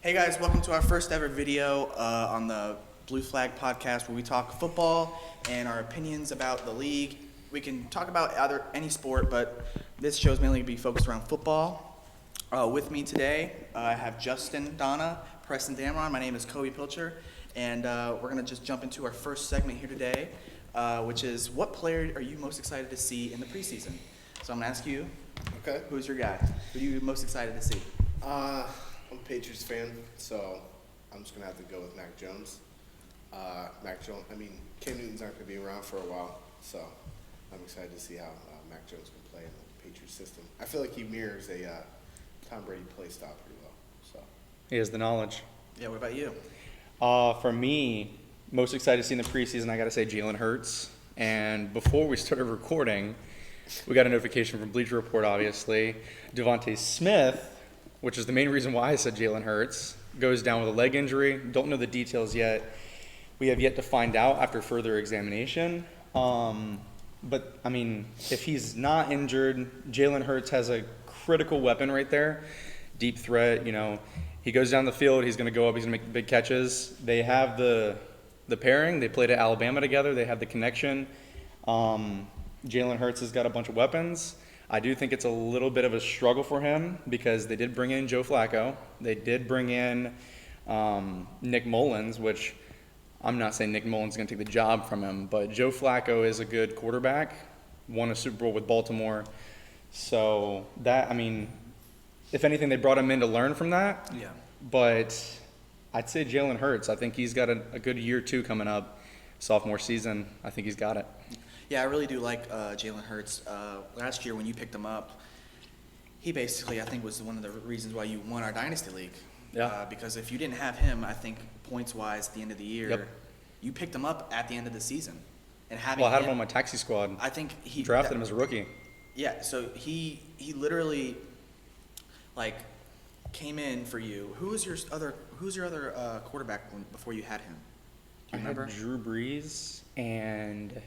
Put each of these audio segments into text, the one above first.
Hey guys, welcome to our first ever video on the Blue Flag podcast where we talk football and our opinions about the league. We can talk about any sport, but this show is mainly going to be focused around football. With me today, I have Justin, Donna, Preston, Dameron. My name is Pilcher, and we're going to just jump into our first segment here today, which is what player are you most excited to see in the preseason? So I'm going to ask you, Okay. who's your guy? Who are you most excited to see? I'm a Patriots fan, so I'm just gonna have to go with Mac Jones. Cam Newton's not gonna be around for a while, so I'm excited to see how Mac Jones can play in the Patriots system. I feel like he mirrors a Tom Brady play style pretty well. So He has the knowledge. Yeah, what about you? For me, most excited to see in the preseason, I got to say Jalen Hurts. And before we started recording, we got a notification from Bleacher Report, obviously. Devontae Smith, which is the main reason why I said Jalen Hurts, goes down with a leg injury. Don't know the details yet. We have yet to find out after further examination. But, I mean, if he's not injured, Jalen Hurts has a critical weapon right there. Deep threat, He goes down the field, he's going to go up, he's going to make big catches. They have the pairing. They played at Alabama together. They have the connection. Jalen Hurts has got a bunch of weapons. I do think it's a little bit of a struggle for him because they did bring in Joe Flacco. They did bring in Nick Mullins, which I'm not saying Nick Mullins is going to take the job from him, but Joe Flacco is a good quarterback, won a Super Bowl with Baltimore. So if anything, they brought him in to learn from that. Yeah. But I'd say Jalen Hurts. I think he's got a good year, too, coming up. Sophomore season, I think he's got it. Yeah, I really do like Jalen Hurts. Last year when you picked him up, he basically, I think, was one of the reasons why you won our Dynasty League. Yeah. Because if you didn't have him, I think points-wise at the end of the year, Yep. you picked him up at the end of the season. And I had him on my taxi squad. I think he Drafted him as a rookie. Yeah, so he literally came in for you. Who's your other quarterback before you had him? Do you remember? I had Drew Brees and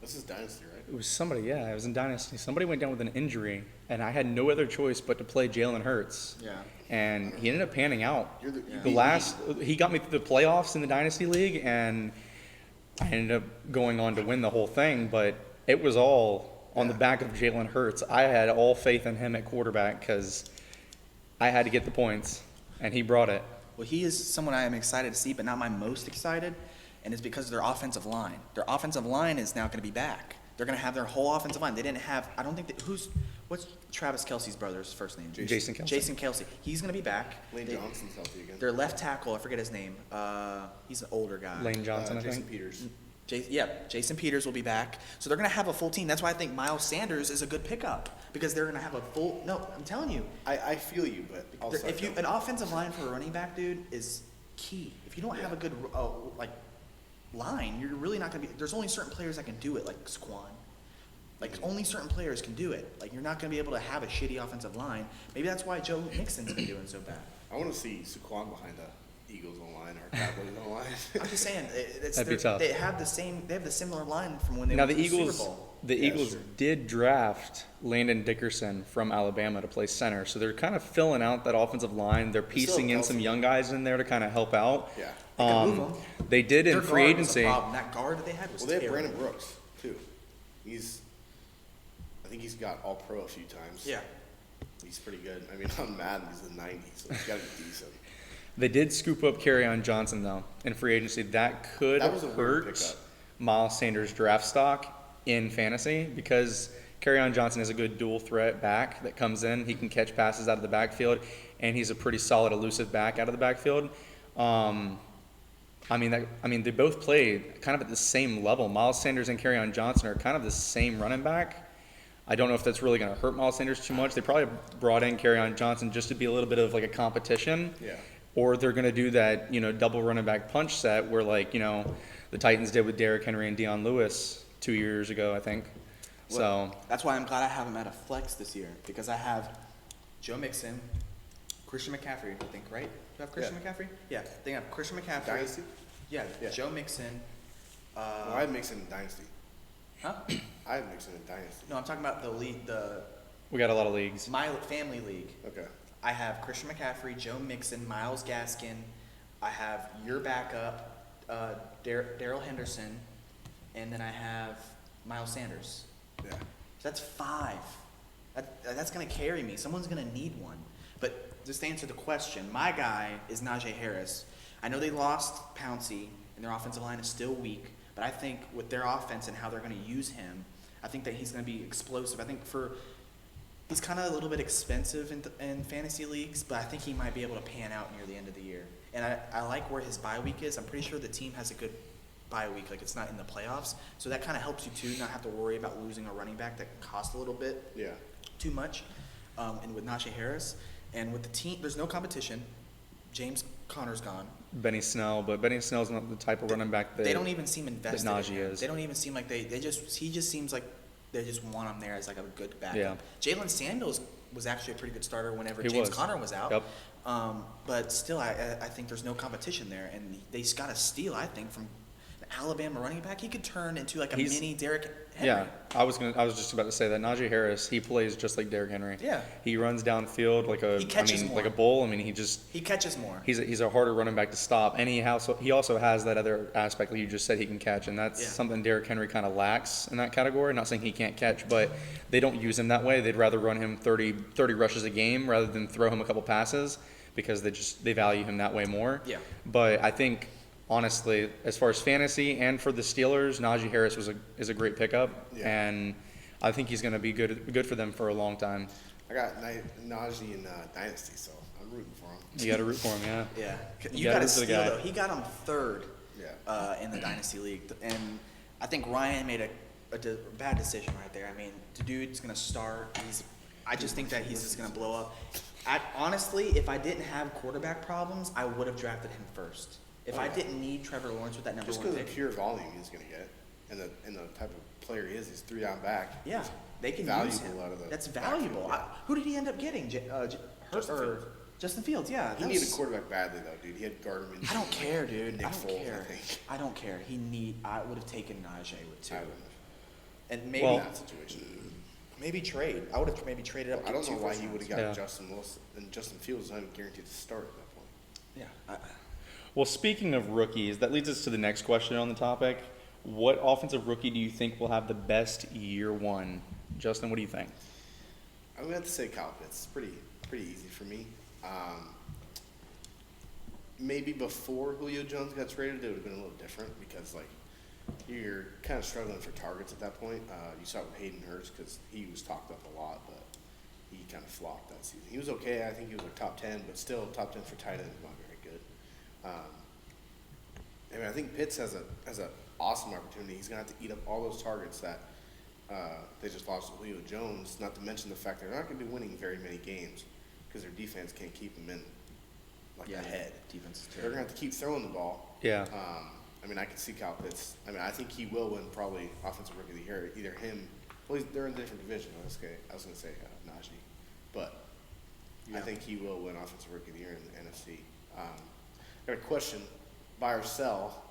this is Dynasty, right? it was somebody. Yeah, it was in Dynasty. Somebody went down with an injury, and I had no other choice but to play Jalen Hurts. Yeah. And he ended up panning out. You're He got me through the playoffs in the Dynasty League, and I ended up going on to win the whole thing. But it was all on the back of Jalen Hurts. I had all faith in him at quarterback because I had to get the points, and he brought it. Well, he is someone I am excited to see, but not my most excited, and it's because of their offensive line. Their offensive line is now going to be back. They're going to have their whole offensive line. They didn't have – I don't think – what's Travis Kelce's brother's first name? Jason Kelce. Jason Kelce. He's going to be back. Lane Johnson's healthy again. Their left tackle, I forget his name. He's an older guy. Lane Johnson, I Jason think. Peters. Jason Peters will be back. So they're going to have a full team. That's why I think Miles Sanders is a good pickup because they're going to have a full – no, I'm telling you. I feel you, but also An offensive line for a running back, dude, is key. If you don't have a good line, you're really not going to be – there's only certain players that can do it, like Squan. Only certain players can do it. You're not going to be able to have a shitty offensive line. Maybe that's why Joe Mixon's been doing so bad. I want to see Saquon behind the Eagles online or Cowboys online. I'm just saying, That'd be tough. they have the similar line from when they Now went the to the Eagles, Super Bowl. the Yeah, Eagles sure. did draft Landon Dickerson from Alabama to play center, so they're kind of filling out that offensive line. They're piecing in some young guys in there to kind of help out. Yeah. They can move 'em. They did in Their free guard was a agency. problem. That guard that they had was Well, they have terrible. Brandon Brooks too. I think he's got All Pro a few times. Yeah. He's pretty good. I mean, on Madden, he's in the 90s, so he's got to be decent. They did scoop up Kerryon Johnson though in free agency. That could That was a weird hurt pickup. Miles Sanders' draft stock in fantasy because Kerryon Johnson is a good dual threat back that comes in. He can catch passes out of the backfield, and he's a pretty solid elusive back out of the backfield. They both played kind of at the same level. Miles Sanders and Kerryon Johnson are kind of the same running back. I don't know if that's really going to hurt Miles Sanders too much. They probably brought in Kerryon Johnson just to be a little bit of like a competition. Yeah. Or they're going to do that, double running back punch set where the Titans did with Derrick Henry and Deion Lewis 2 years ago, I think. Well, that's why I'm glad I have him at a flex this year because I have Joe Mixon, Christian McCaffrey, I think, right? Do you have Christian McCaffrey? Yeah, I think I have Christian McCaffrey. Dynasty? Yeah, Yeah. Joe Mixon. No, I have Mixon in Dynasty. Huh? I have Mixon in Dynasty. No, I'm talking about the league, We got a lot of leagues. my family league. Okay. I have Christian McCaffrey, Joe Mixon, Myles Gaskin. I have your backup, Darrell Henderson, and then I have Miles Sanders. Yeah. So that's 5. That's going to carry me. Someone's going to need one. But just to answer the question, my guy is Najee Harris. I know they lost Pouncey, and their offensive line is still weak, but I think with their offense and how they're going to use him, I think that he's going to be explosive. I think he's kind of a little bit expensive in fantasy leagues, but I think he might be able to pan out near the end of the year. And I like where his bye week is. I'm pretty sure the team has a good bye week, like it's not in the playoffs. So that kind of helps you too, not have to worry about losing a running back that costs a little bit too much. And with Najee Harris, and with the team, there's no competition. James Conner's gone. Benny Snell, but Benny Snell's not the type of running back that they don't even seem invested Najee in him. is. They don't even seem like he just seems like they just want him there as like a good backup. Yeah. Jalen Samuels was actually a pretty good starter whenever He James was. Conner was out. Yep. But still, I think there's no competition there, and they just got a steal, I think, from an Alabama running back. He could turn into like a mini Derrick Henry. Yeah, I was just about to say that Najee Harris, he plays just like Derrick Henry. Yeah. He runs downfield He catches more. like a bull. I mean, He catches more. he's a harder running back to stop, and he also has that other aspect like you just said he can catch, and that's something Derrick Henry kind of lacks in that category. Not saying he can't catch, but they don't use him that way. They'd rather run him 30 rushes a game rather than throw him a couple passes because they value him that way more. Yeah. But I think honestly, as far as fantasy and for the Steelers, Najee Harris is a great pickup, and I think he's going to be good for them for a long time. I got Najee in Dynasty, so I'm rooting for him. You got to root for him, yeah. Yeah. You You gotta got to root for the steal, guy. though. He got him 3rd Yeah. in the Dynasty League. And I think Ryan made a bad decision right there. I mean, the dude's going to start. I just think that he's just going to blow up. Honestly, if I didn't have quarterback problems, I would have drafted him first. If I didn't need Trevor Lawrence with that number Just 1 because of pick. the pure volume he's going to get, and the type of player he is, he's 3-down back. Yeah, they can Valuable use him. out of the That's backfield, valuable. yeah. Who did he end up getting? Justin Fields, yeah. He that needed was- a quarterback badly, though, dude. He had Gardner. I don't care, dude. Nick I don't Foles, care. I think. I don't care. I would have taken Najee with 2. I would have. And maybe Well- In that situation. maybe trade. I would have maybe traded up. I don't know get 2 why first he would have rounds. got Yeah. Justin Wilson, and Justin Fields is not even guaranteed to start at that point. Yeah. Well, speaking of rookies, that leads us to the next question on the topic. What offensive rookie do you think will have the best year one? Justin, what do you think? I'm going to have to say Kyle Pitts. It's pretty easy for me. Maybe before Julio Jones got traded, it would have been a little different because, like, you're kind of struggling for targets at that point. You saw it with Hayden Hurst because he was talked up a lot, but he kind of flopped that season. He was okay. I think he was like top 10, but still top 10 for tight end is not very good. I mean, I think Pitts has an awesome opportunity. He's going to have to eat up all those targets that they just lost to Julio Jones, not to mention the fact they're not going to be winning very many games because their defense can't keep them in ahead. Defense is They're going to terrible. have to keep throwing the ball. Yeah. I mean, I can see Kyle Pitts. I mean, I think he will win probably Offensive Rookie of the Year. Either him, well, they're in a different division. I was going to say Najee, but I think he will win Offensive Rookie of the Year in the NFC. I got a question: buy or sell?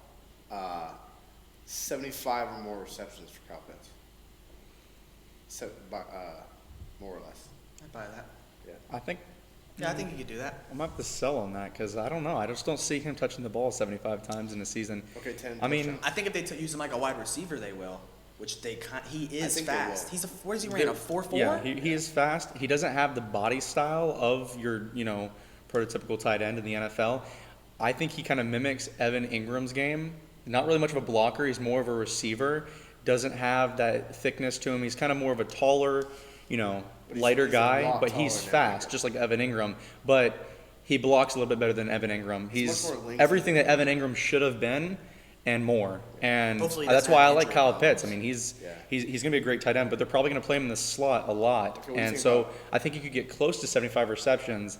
75 or more receptions for Kyle Pitts. More or less. I'd buy that. Yeah. I think Yeah, I think you could do that. I'm going to have to sell on that because I don't know. I just don't see him touching the ball 75 times in a season. Okay, 10. I mean, touchdowns. I think if they use him like a wide receiver, they will. Which he is think they fast. will. He's what is he running? A 4.4? Yeah, he is fast. He doesn't have the body style of your, prototypical tight end in the NFL. I think he kind of mimics Evan Ingram's game. Not really much of a blocker. He's more of a receiver. Doesn't have that thickness to him. He's kind of more of a taller, lighter he's a guy, lot but he's taller than fast, Ingram. just like Evan Ingram. But he blocks a little bit better than Evan Ingram. He's much more lengthy. everything that Evan Ingram should have been and more. And Hopefully he that's doesn't why I have like injury Kyle Pitts. problems. I mean, he's Yeah. going to be a great tight end, but they're probably going to play him in the slot a lot. Okay, what do you And think so about- I think you could get close to 75 receptions.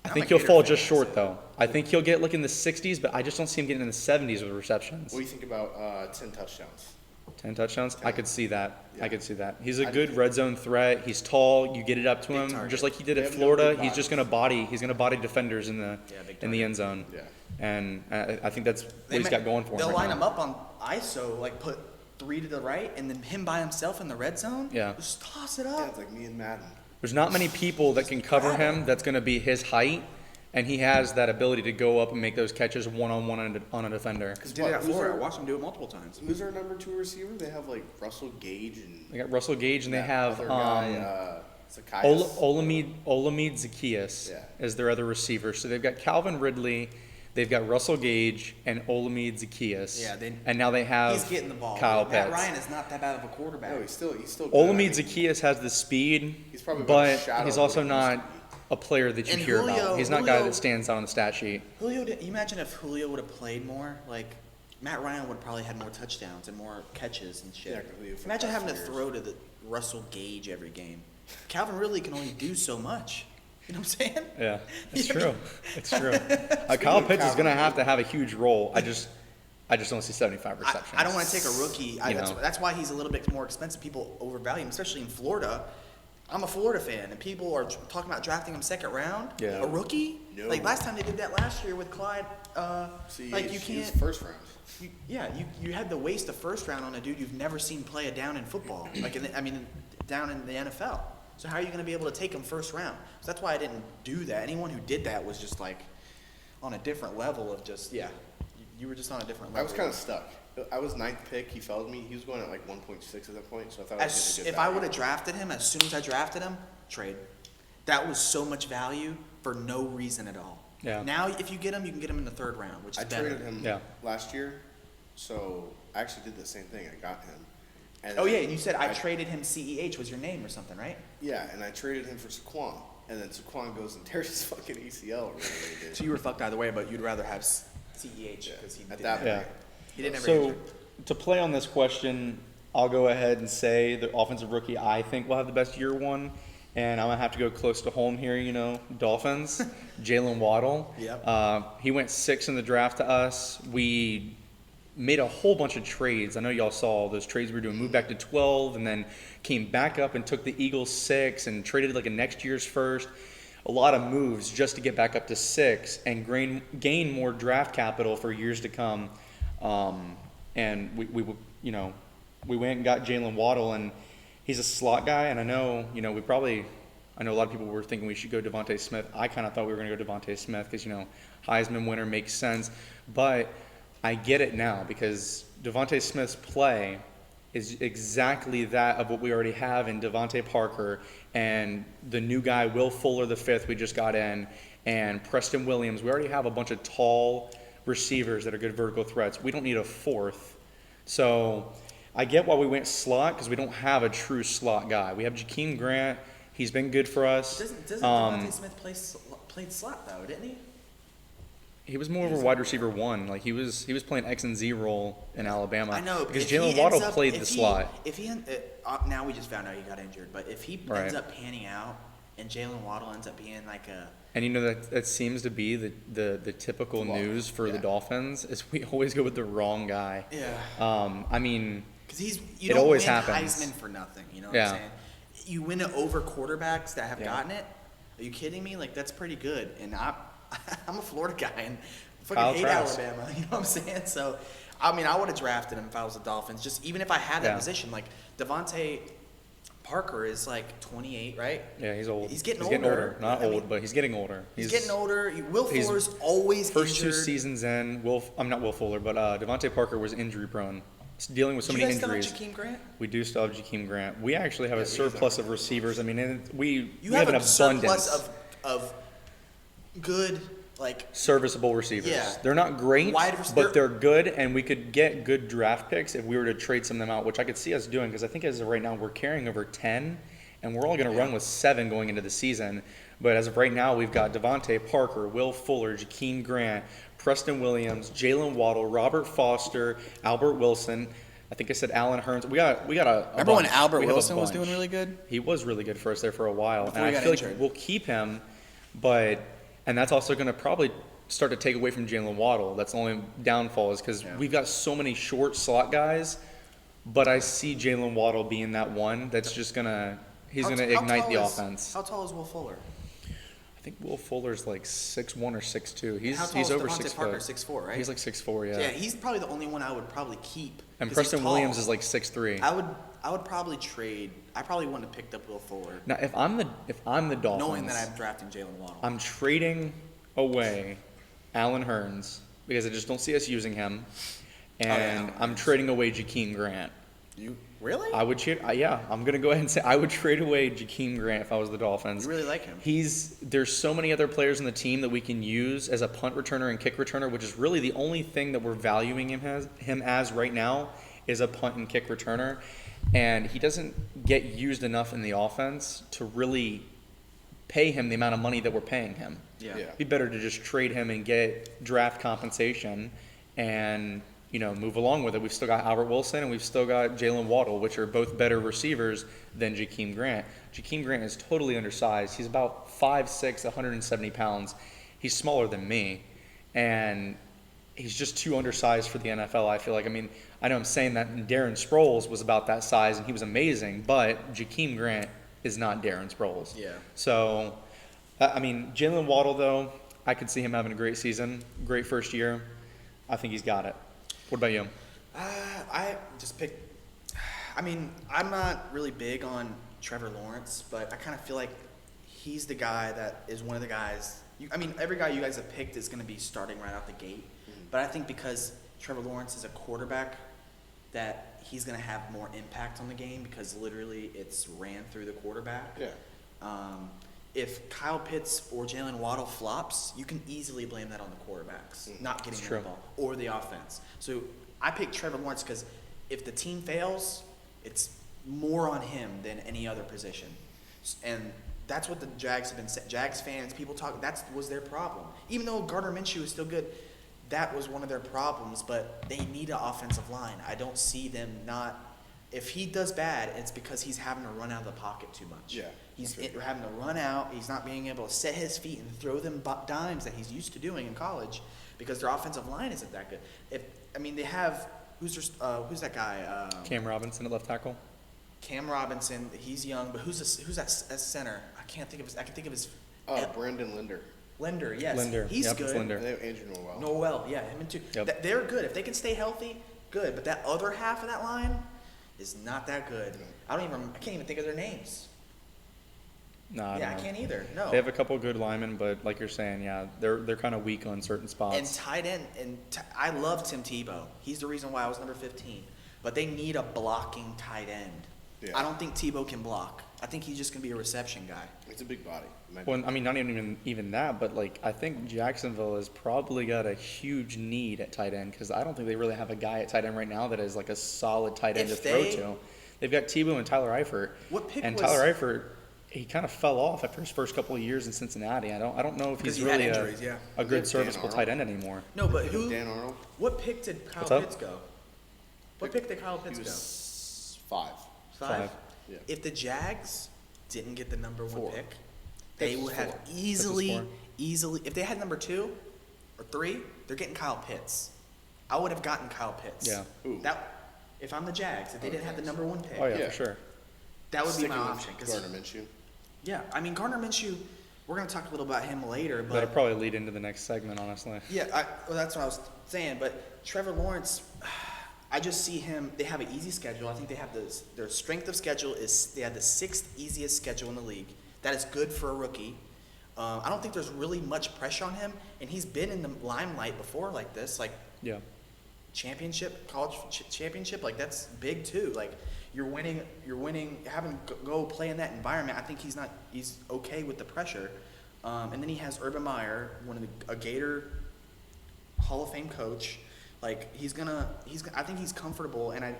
I I'm think a he'll Gator fall fan, just short, so- though. I think he'll get in the 60s, but I just don't see him getting in the 70s with receptions. What do you think about 10 touchdowns? 10 touchdowns? I could see that. Yeah. I could see that. He's a I good think- red zone threat. He's tall. You get it up to Big him, target. just like he did They at have no Florida. big He's just bodies. going to body defenders in the big in the target. end zone. Yeah. And I think that's what he's got going for him. They'll right line now. him up on ISO, like put 3 to the right, and then him by himself in the red zone. Yeah. Just toss it Yeah, up. it's like me and Madden. There's not many people that can cover him that's going to be his height, and he has that ability to go up and make those catches one-on-one on a defender. He did it at Florida. I watched him do it multiple times. Who's their number 2 receiver? They have like Russell Gage and They got Russell Gage, and they that have other guy, Zacchaeus. Olamide Zacchaeus as their other receiver. So they've got Calvin Ridley, they've got Russell Gage, and Olamide Zacchaeus. Yeah, and now they have he's getting the ball. Kyle Matt Pitts. Ryan is not that bad of a quarterback. No, he's still good. Olamide Zacchaeus has the speed, He's probably about a but shadow he's of also what he used to not a player that you And hear Julio- about. He's not a guy Julio- that stands out on the stat sheet. Julio, you imagine if Julio would have played more? Like, Matt Ryan would have probably had more touchdowns and more catches and shit. Yeah, 'cause Julio for Imagine the having to past few throw to the Russell Gage every game. Calvin Ridley can only do so much. You know what I'm saying? Yeah, it's Yeah. true. It's true. Kyle of Pitts is Calvin, going to have a huge role. I just don't see 75 receptions. I don't want to take a rookie. You know. That's why he's a little bit more expensive. People overvalue him, especially in Florida. I'm a Florida fan, and people are talking about drafting him second round. Yeah. A rookie? No. Like last time they did that last year with Clyde. Like you He was can't. first round. You had to waste the first round on a dude you've never seen play a down in football. Like down in the NFL. So how are you going to be able to take him first round? So that's why I didn't do that. Anyone who did that was just like on a different level of just You were just on a different level. I was kind of stuck. I was 9th pick. He fell to me. He was going at like 1.6 at that point, so I thought I was getting a good If I value. would have drafted him, as soon as I drafted him, trade. That was so much value for no reason at all. Yeah. Now, if you get him, you can get him in the 3rd round, which is I better. traded him Yeah. last year, so I actually did the same thing. I got him. And Oh then yeah, and you said I traded him. CEH was your name or something, right? Yeah, and I traded him for Saquon, and then Saquon goes and tears his fucking ACL. Really good. So you were fucked either way, but you'd rather have CEH because he At didn't that have- Yeah. he didn't have So to play on this question, I'll go ahead and say the offensive rookie I think will have the best year one, and I'm gonna have to go close to home here. Dolphins, Jalen Waddle. Yep. He went 6 in the draft to us. We made a whole bunch of trades. I know y'all saw those trades we were doing. Moved back to 12, and then came back up and took the Eagles 6 and traded like a next year's first. A lot of moves just to get back up to 6 and gain more draft capital for years to come. And we went and got Jalen Waddle, and he's a slot guy. And I know, I know a lot of people were thinking we should go Devontae Smith. I kind of thought we were going to go Devontae Smith because, Heisman winner makes sense. But I get it now because Devontae Smith's play is exactly that of what we already have in Devontae Parker and the new guy, Will Fuller, the 5th we just got in, and Preston Williams. We already have a bunch of tall receivers that are good vertical threats. We don't need a 4th. So I get why we went slot because we don't have a true slot guy. We have Jakeem Grant. He's been good for us. Doesn't Devontae Smith played slot though, didn't he? He was more of a wide receiver 1. Like he was playing X and Z role in Alabama. I know because if he Jalen Waddle ends up- played if the he- slot. If he now we just found out he got injured, but if he Right. ends up panning out and Jalen Waddle ends up being like a And that seems to be the typical news for the Dolphins is we always go with the wrong guy. I mean, because you It don't always win happens. Heisman for nothing. You know what Yeah. I'm saying? You win it over quarterbacks that have Yeah. gotten it. Are you kidding me? Like that's pretty good. And I'm a Florida guy and I Kyle fucking hate Trask. Alabama. You know what I'm saying? So I mean, I would have drafted him if I was the Dolphins. Just even if I had that Yeah. position, like Devontae Parker is like 28, right? yeah, he's old. He's getting older. Not I old, mean, but he's getting older. He's getting older. Will he's- Fuller's always First injured. 2 seasons in, I'm not Will Fuller, but Devontae Parker was injury prone. Dealing with so Do many you guys injuries. still have Jakeem Grant? We do still have Jakeem Grant. We actually have a he's surplus of receivers. I mean, we You have have an a abundance surplus of good, like serviceable receivers. Yeah. They're not great, Wide but they're good, and we could get good draft picks if we were to trade some of them out, which I could see us doing because I think as of right now we're carrying over 10, and we're all going to run with 7 going into the season. But as of right now, we've got Devontae Parker, Will Fuller, Jakeem Grant, Preston Williams, Jalen Waddle, Robert Foster, Albert Wilson. I think I said Allen Hurns. We got a Remember when bunch. Albert We have a Wilson was bunch. doing really good? He was really good for us there for a while, Before and he I got feel injured. like we'll keep him, and that's also going to probably start to take away from Jalen Waddle. That's the only downfall is because we've got so many short slot guys, but I see Jalen Waddle being that one that's just gonna ignite the offense. How tall is Will Fuller? I I think Will Fuller's like 6'1" or 6'2". How tall He's is over Devontae 6 Parker? foot. 6'4", right? He's like 6'4", yeah. Yeah, he's probably the only one I would probably keep. And 'cause Preston he's tall. Williams is like 6'3". I would probably trade. I probably wouldn't have picked up Will Fuller, Now, if I'm the Dolphins, knowing that I'm drafting Jalen Waddle. I'm trading away Allen Hurns because I just don't see us using him, and Allen I'm Hurns. trading away Jakeem Grant. You really? I would trade. Yeah, I'm gonna go ahead and say I would trade away Jakeem Grant if I was the Dolphins. You really like him? There's so many other players on the team that we can use as a punt returner and kick returner, which is really the only thing that we're valuing him as right now is a punt and kick returner, and he doesn't get used enough in the offense to really pay him the amount of money that we're paying him. Yeah. Yeah. It'd be better to just trade him and get draft compensation and, move along with it. We've still got Albert Wilson and we've still got Jalen Waddle, which are both better receivers than Jakeem Grant. Jakeem Grant is totally undersized. He's about 5'6", 170 pounds. He's smaller than me, and he's just too undersized for the NFL, I feel like. I mean, I know I'm saying that Darren Sproles was about that size and he was amazing, but Jakeem Grant is not Darren Sproles. Yeah. So, Jalen Waddle, though, I could see him having a great season, great first year. I think he's got it. What about you? I just picked. I'm not really big on Trevor Lawrence, but I kind of feel like he's the guy that is one of the guys. Every guy you guys have picked is going to be starting right out the gate. But I think because Trevor Lawrence is a quarterback, that he's going to have more impact on the game because literally it's ran through the quarterback. Yeah. If Kyle Pitts or Jalen Waddle flops, you can easily blame that on the quarterbacks not getting the ball or the offense. So I picked Trevor Lawrence because if the team fails, it's more on him than any other position. And that's what the Jags have been saying. Jags fans, people talk, that was their problem. Even though Gardner Minshew is still good, that was one of their problems, but they need an offensive line. I don't see them not. If he does bad, it's because he's having to run out of the pocket too much. Yeah. He's having to run out. He's not being able to set his feet and throw them dimes that he's used to doing in college because their offensive line isn't that good. They have who's that guy? Cam Robinson at left tackle. Cam Robinson. He's young, but who's that center? I can think of his. Brandon Linder. Linder, yes. Linder. He's Yep, good. it's Linder. And they have Andrew Noel. Noel, yeah, him and two. Yep. They're good. If they can stay healthy, good. But that other half of that line is not that good. I can't even think of their names. No, I I can't either. No. They have a couple good linemen, but like you're saying, yeah, they're kind of weak on certain spots. And tight end, I love Tim Tebow. He's the reason why I was number 15. But they need a blocking tight end. Yeah. I don't think Tebow can block. I think he's just gonna be a reception guy. It's a big body. Well, not even that, but I think Jacksonville has probably got a huge need at tight end because I don't think they really have a guy at tight end right now that is like a solid tight end to throw to. They've got Tebow and Tyler Eifert. What pick and was- Tyler Eifert, he kind of fell off after his first couple of years in Cincinnati. I don't know if Because he's he had really injuries, yeah. a good Dan serviceable Arnold. tight end anymore. No, but They have Dan Arnold. what pick did Kyle What's up? Pitts go? What pick did Kyle He Pitts go? was 5. Five. Yeah. If the Jags didn't get the number 1 4. pick, they would have 4. easily, if they had number 2 or 3, they're getting Kyle Pitts. I would have gotten Kyle Pitts. Yeah. Ooh. If I'm the Jags, if they didn't have the number 1 pick, Oh yeah, Yeah. for sure. that would be my Sticking with option. 'Cause Gardner Minshew. yeah, Gardner Minshew, we're going to talk a little about him later, but That'll probably lead into the next segment, honestly. yeah, that's what I was saying. But Trevor Lawrence, I just see him. They have an easy schedule. I think they have their strength of schedule is they have the 6th easiest schedule in the league. That is good for a rookie. I don't think there's really much pressure on him, and he's been in the limelight before like this, like Yeah. college championship. Like that's big too. Like you're winning, having to go play in that environment. I think he's okay with the pressure. And then he has Urban Meyer, a Gator Hall of Fame coach. Like I think he's comfortable, and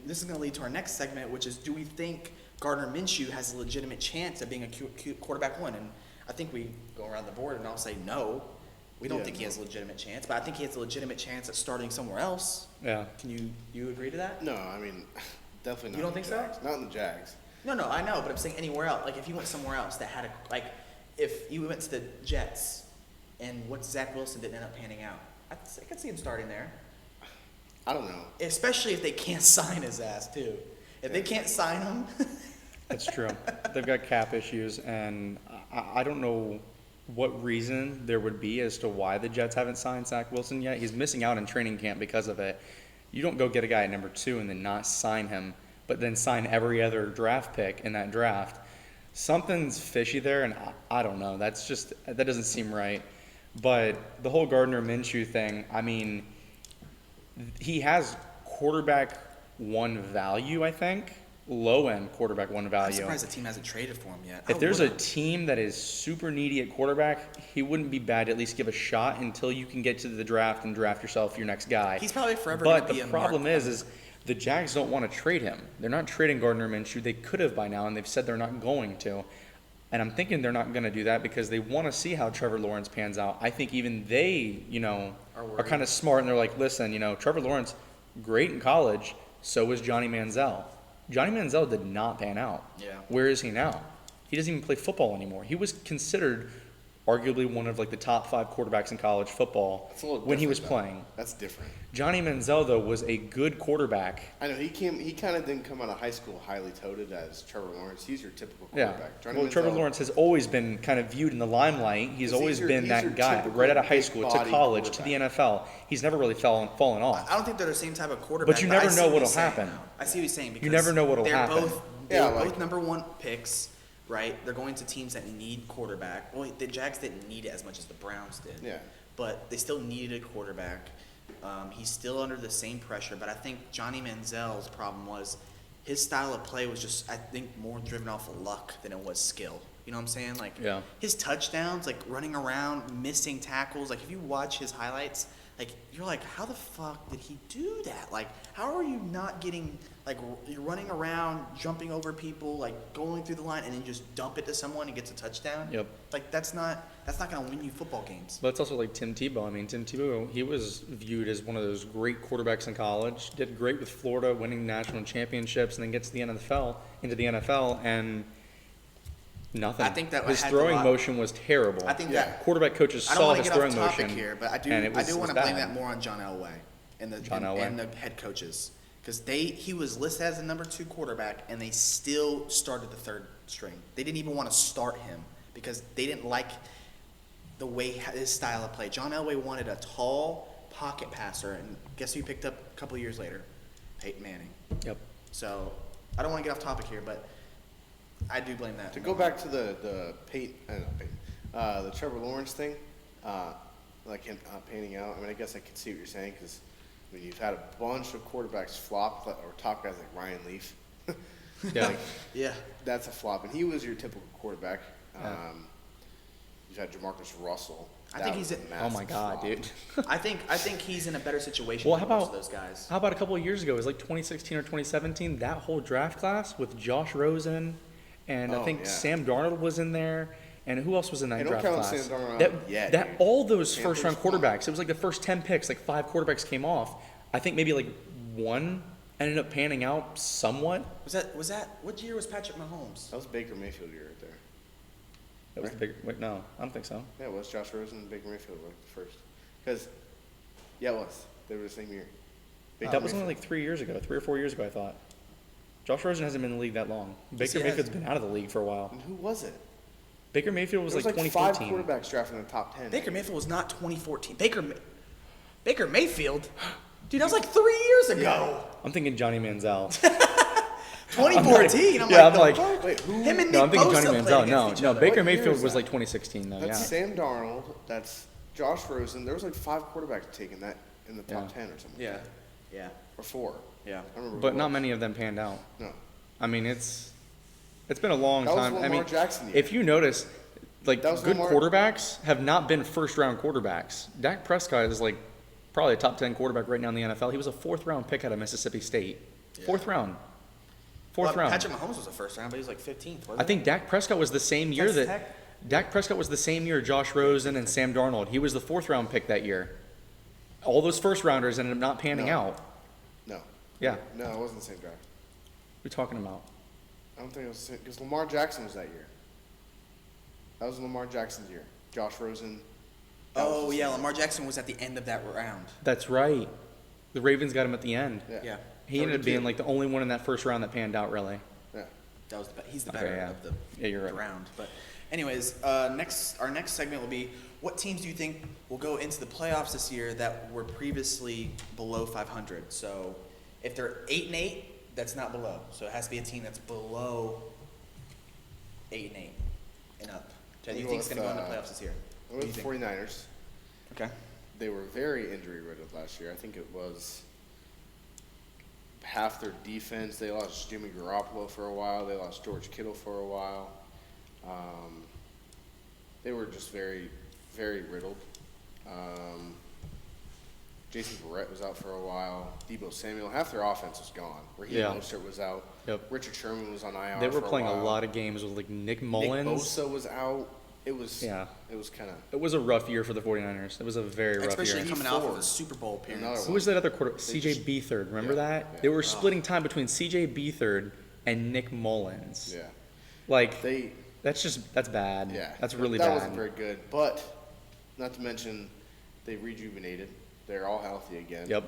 this is going to lead to our next segment, which is, do we think Gardner Minshew has a legitimate chance of being a quarterback 1? And I think we go around the board and I'll say no. We don't think he has a legitimate chance, but I think he has a legitimate chance at starting somewhere else. Yeah. Can you agree to that? No, definitely not. You don't think so? Jags. Not in the Jags. No, I know, but I'm saying anywhere else. Like if you went somewhere else that had if you went to the Jets and what Zach Wilson didn't end up panning out, I could see him starting there. I don't know. Especially if they can't sign his ass too. If they can't sign him, That's true. They've got cap issues, and I don't know what reason there would be as to why the Jets haven't signed Zach Wilson yet. He's missing out in training camp because of it. You don't go get a guy at number 2 and then not sign him, but then sign every other draft pick in that draft. Something's fishy there, and I don't know. That doesn't seem right. But the whole Gardner Minshew thing, I mean, he has quarterback 1 value, I think. Low-end quarterback 1 value. I'm surprised the team hasn't traded for him yet. If there's a team that is super needy at quarterback, he wouldn't be bad to at least give a shot until you can get to the draft and draft yourself your next guy. He's probably forever going to be But the problem is the Jags don't want to trade him. They're not trading Gardner Minshew. They could have by now, and they've said they're not going to. And I'm thinking they're not going to do that because they want to see how Trevor Lawrence pans out. I think even they, are kind of smart, and they're like, listen, Trevor Lawrence, great in college, so was Johnny Manziel. Johnny Manziel did not pan out. Yeah. Where is he now? He doesn't even play football anymore. He was considered arguably one of the top 5 quarterbacks in college football when he was playing. That's different. Johnny Manziel, though, was a good quarterback. I know he kind of didn't come out of high school highly touted as Trevor Lawrence. He's your typical quarterback. Yeah. Trevor Lawrence has always been kind of viewed in the limelight. He's always been that guy right out of high school to college to the NFL. He's never really fallen off. I don't think they're the same type of quarterback. But you never know what'll happen. I see what you're saying. Because you never know what'll happen. They're both number 1 picks. Right, they're going to teams that need quarterback. Well, the Jags didn't need it as much as the Browns did. Yeah. But they still needed a quarterback. He's still under the same pressure. But I think Johnny Manziel's problem was his style of play was just, I think, more driven off of luck than it was skill. You know what I'm saying? His touchdowns, running around, missing tackles. If you watch his highlights, you're like, how the fuck did he do that? How are you not getting, you're running around, jumping over people, going through the line, and then just dump it to someone and gets a touchdown? Yep. That's not going to win you football games. But it's also like Tim Tebow. I mean, Tim Tebow, he was viewed as one of those great quarterbacks in college. Did great with Florida, winning national championships, and then gets to the NFL, and nothing. I think that his throwing motion was terrible. I think that quarterback coaches saw his throwing motion. I don't want to get off topic here, but I do want to blame that more on John Elway and the head coaches, because he was listed as the number 2 quarterback, and they still started the 3rd string. They didn't even want to start him because they didn't like the way his style of play. John Elway wanted a tall pocket passer, and guess who he picked up a couple of years later? Peyton Manning. Yep. So I don't want to get off topic here, but I do blame that. To go back to the Trevor Lawrence thing, him panning out. I mean, I guess I can see what you're saying because you've had a bunch of quarterbacks flop, or top guys like Ryan Leaf. Yeah. That's a flop, and he was your typical quarterback. You've had Jamarcus Russell. I think he's oh my god, flop. dude. I think he's in a better situation Well, than most of those guys. How about a couple of years ago? It was 2016 or 2017. That whole draft class with Josh Rosen, and I think Sam Darnold was in there. And who else was in that draft class? Don't count Sam Darnold yet. All those first-round quarterbacks. It was the first 10 picks. 5 quarterbacks came off. I think maybe 1 ended up panning out somewhat. Was that what year was Patrick Mahomes? That was Baker Mayfield year right there. That was the big. Wait, no, I don't think so. Yeah, it was Josh Rosen and Baker Mayfield the first. Because, it was. They were the same year. That was only 3 years ago, 3 or 4 years ago, I thought. Josh Rosen hasn't been in the league that long. Baker Mayfield's been out of the league for a while. And who was it? Baker Mayfield was there was 2014. 5 quarterbacks drafted in the top 10. Baker Mayfield was not 2014. Baker Mayfield? Dude, that was 3 years ago. I'm thinking Johnny Manziel. 2014. Wait, who? Him and No, I'm Nick thinking Johnny Bosa played Manziel. against each No, other. Baker What year Mayfield is was that? 2016 though. That's Yeah. Sam Darnold. That's Josh Rosen. There was 5 quarterbacks taken that in the top 10 or something. Yeah. Yeah. Or 4. Yeah. I remember. But who it not was. many of them panned out. No. I mean, it's been a long That was time. Lamar Jackson year. If you notice, good Lamar- quarterbacks have not been first-round quarterbacks. Dak Prescott is probably a top 10 quarterback right now in the NFL. He was a 4th-round pick out of Mississippi State. Yeah. 4th round. 4th round. Patrick Mahomes was a first round, but he was 15th, wasn't I think Dak Prescott was the same year Texas that Tech? Dak Prescott was the same year Josh Rosen and Sam Darnold. He was the 4th-round pick that year. All those first-rounders ended up not panning No. out. No. Yeah. No, it wasn't the same draft. What are you talking about? I don't think it was the same. Because Lamar Jackson was that year. That was Lamar Jackson's year. Josh Rosen. Oh, yeah. Lamar Jackson was at the end of that round. That's right. The Ravens got him at the end. Yeah. He ended up being the only one in that first round that panned out, really. Yeah. He's the Okay, better yeah. of the Yeah, you're right. round. But Anyways, our next segment will be, what teams do you think will go into the playoffs this year that were previously below 500? So if they're 8-8, that's not below. So it has to be a team that's below 8-8 and up. Who do you think is going to go into the playoffs this year? I'm with the 49ers. Okay. They were very injury riddled last year. I think it was half their defense. They lost Jimmy Garoppolo for a while. They lost George Kittle for a while. They were just very, very riddled. Jason Verrett was out for a while. Debo Samuel, half their offense was gone. Raheem Mostert was out. Yep. Richard Sherman was on IR. They were for playing a a while. lot of games with like Nick Nick Mullins. Bosa was out. It was Yeah. It was kind of. It was a rough year for the 49ers. It was a very rough Especially year. coming off of Ford. a Super Bowl Another appearance. Who was that other quarter? CJ just- Beathard. Remember Yeah, that? yeah. They were splitting time between CJ Beathard and Nick Mullins. Yeah. Like, They. that's bad. Yeah. That's really that bad. wasn't very good. But not to mention, they rejuvenated. They're all healthy again. Yep.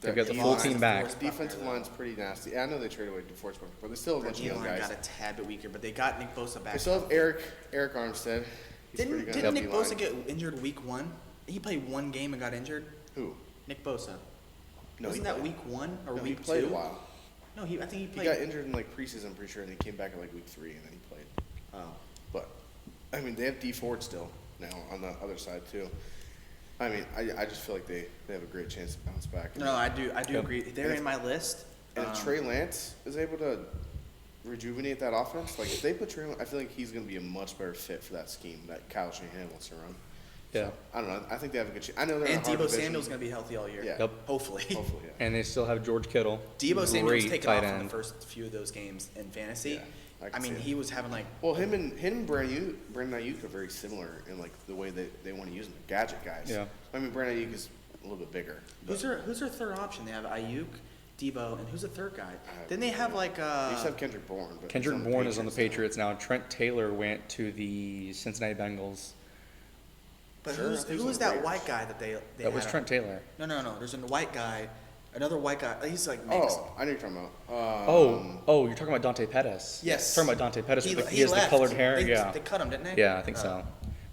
They've their got the D full line- team back. Defensive line's pretty nasty. I know they traded away DeForest Buckner, but they still have a bunch of young D-line guys. got a tad bit weaker, but they got Nick Bosa back. They still have Eric Armstead. He's pretty good. Didn't on Nick D-line. Bosa get injured week 1? He played one game and got injured. Who? Nick Bosa. No, Wasn't he that played. week 1 or No, week he played 2? a while. No, I think he He played. got injured in like preseason, I'm pretty sure, and he came back at like week 3, and then he played. Oh. But I mean, they have D Ford still now on the other side too. I mean, I just feel like they have a great chance to bounce back. No, I do Yep. agree. They're in my list. And if Trey Lance is able to rejuvenate that offense, like if they put Trey, I feel like he's going to be a much better fit for that scheme that Kyle Shanahan wants to run. Yeah. So, I don't know. I think they have a good chance. I know they're And in a hard Debo division. Samuel's going to be healthy all year. Yeah. Yep. Hopefully. Hopefully, yeah. And they still have George Kittle. Debo Samuel was Great taken tight off in the end. first few of those games in fantasy. Yeah, I I can mean, see it. he was having like Well, him and Brandon Ayuk are very similar in like the way they want to use them. They're gadget guys. Yeah. I mean, Brandon Ayuk is a little bit bigger. who's their third option? They have Ayuk, Debo, and who's the third guy? Didn't they have like They used to have Kendrick Bourne. But Kendrick he's on the Bourne is on the Patriots now. Patriots now. Trent Taylor went to the Cincinnati Bengals. but Sure, who's he was who was on the that Raiders. white guy that they That was had Trent Taylor. No. There's a white guy, another white guy. He's like mixed. Oh, I know what you're talking about. Oh, you're talking about Dante Pettis. Yes. Talking about Dante Pettis. He has the left. colored hair. They cut him, didn't they? Yeah, I think so.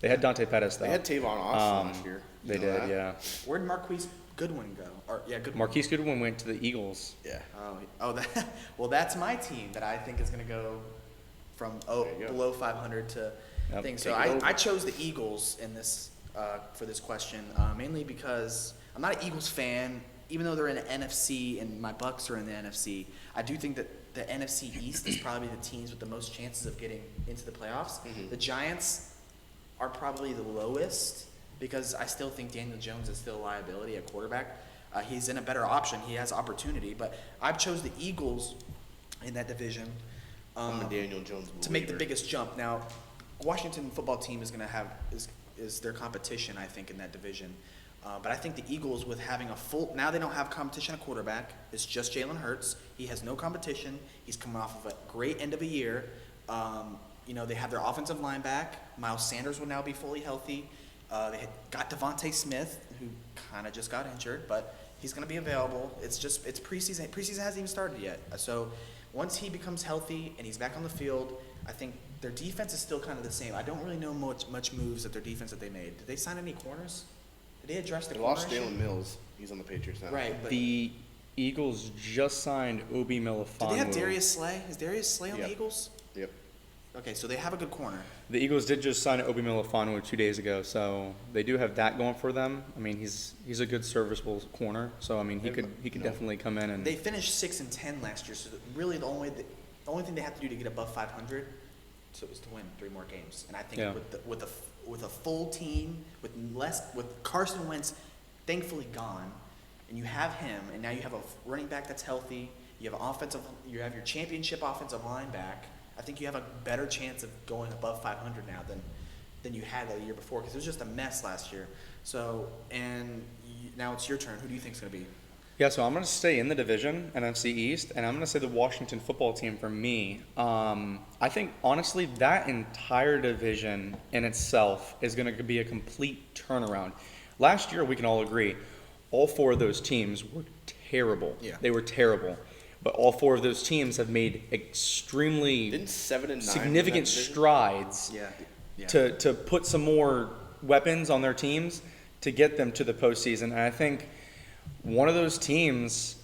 They had Dante Pettis though. They had Tavon Austin last year. They You know did, that? yeah. Where'd Marquise Goodwin go? Or yeah, Goodwin. Marquise Goodwin went to the Eagles. Yeah. Well, that's my team that I think is going to go from There you go. below 500 to Yep. things. So Take it over. I chose the Eagles in this for this question mainly because I'm not an Eagles fan. Even though they're in the NFC and my Bucks are in the NFC, I do think that the NFC East is probably the teams with the most chances of getting into the playoffs. Mhm. The Giants are probably the lowest because I still think Daniel Jones is still a liability at quarterback. He's in a better option. He has opportunity, but I've chose the Eagles in that division I'm a Daniel Jones believer. to make the biggest jump. Now, Washington football team is going to have is their competition, I think, in that division. But I think the Eagles, with having a full, now they don't have competition at quarterback. It's just Jalen Hurts. He has no competition. He's coming off of a great end of a year. They have their offensive line back. Miles Sanders will now be fully healthy. They had got Devontae Smith, who kind of just got injured, but he's going to be available. It's preseason. Preseason hasn't even started yet. So once he becomes healthy and he's back on the field, I think their defense is still kind of the same. I don't really know much moves of their defense that they made. Did they sign any corners? Did they address the They corner lost issue? Jalen Mills. He's on the Patriots now. Right, but The Eagles just signed Obi Melifonwu. did they have Darius Slay? Is Darius Slay on Yep. the Eagles? Yep. Okay, so they have a good corner. The Eagles did just sign Obi Melifonwu 2 days ago, so they do have that going for them. I mean, he's a good serviceable corner, so I mean he could No. definitely come in and They finished 6-10 last year, so really the only thing they have to do to get above 500 is to win 3 more games. And I think Yeah. with a full team, with Carson Wentz thankfully gone, and you have him, and now you have a running back that's healthy. You have your championship offensive line back. I think you have a better chance of going above 500 now than you had the year before because it was just a mess last year. So now it's your turn. Who do you think is going to be? Yeah, so I'm going to stay in the division, NFC East, and I'm going to say the Washington football team for me. I think, honestly, that entire division in itself is going to be a complete turnaround. Last year, we can all agree, all 4 of those teams were terrible. Yeah. They were terrible. but all 4 of those teams have made extremely Didn't 7 and 9 significant strides Yeah. to put some more weapons on their teams to get them to the postseason. And I think one of those teams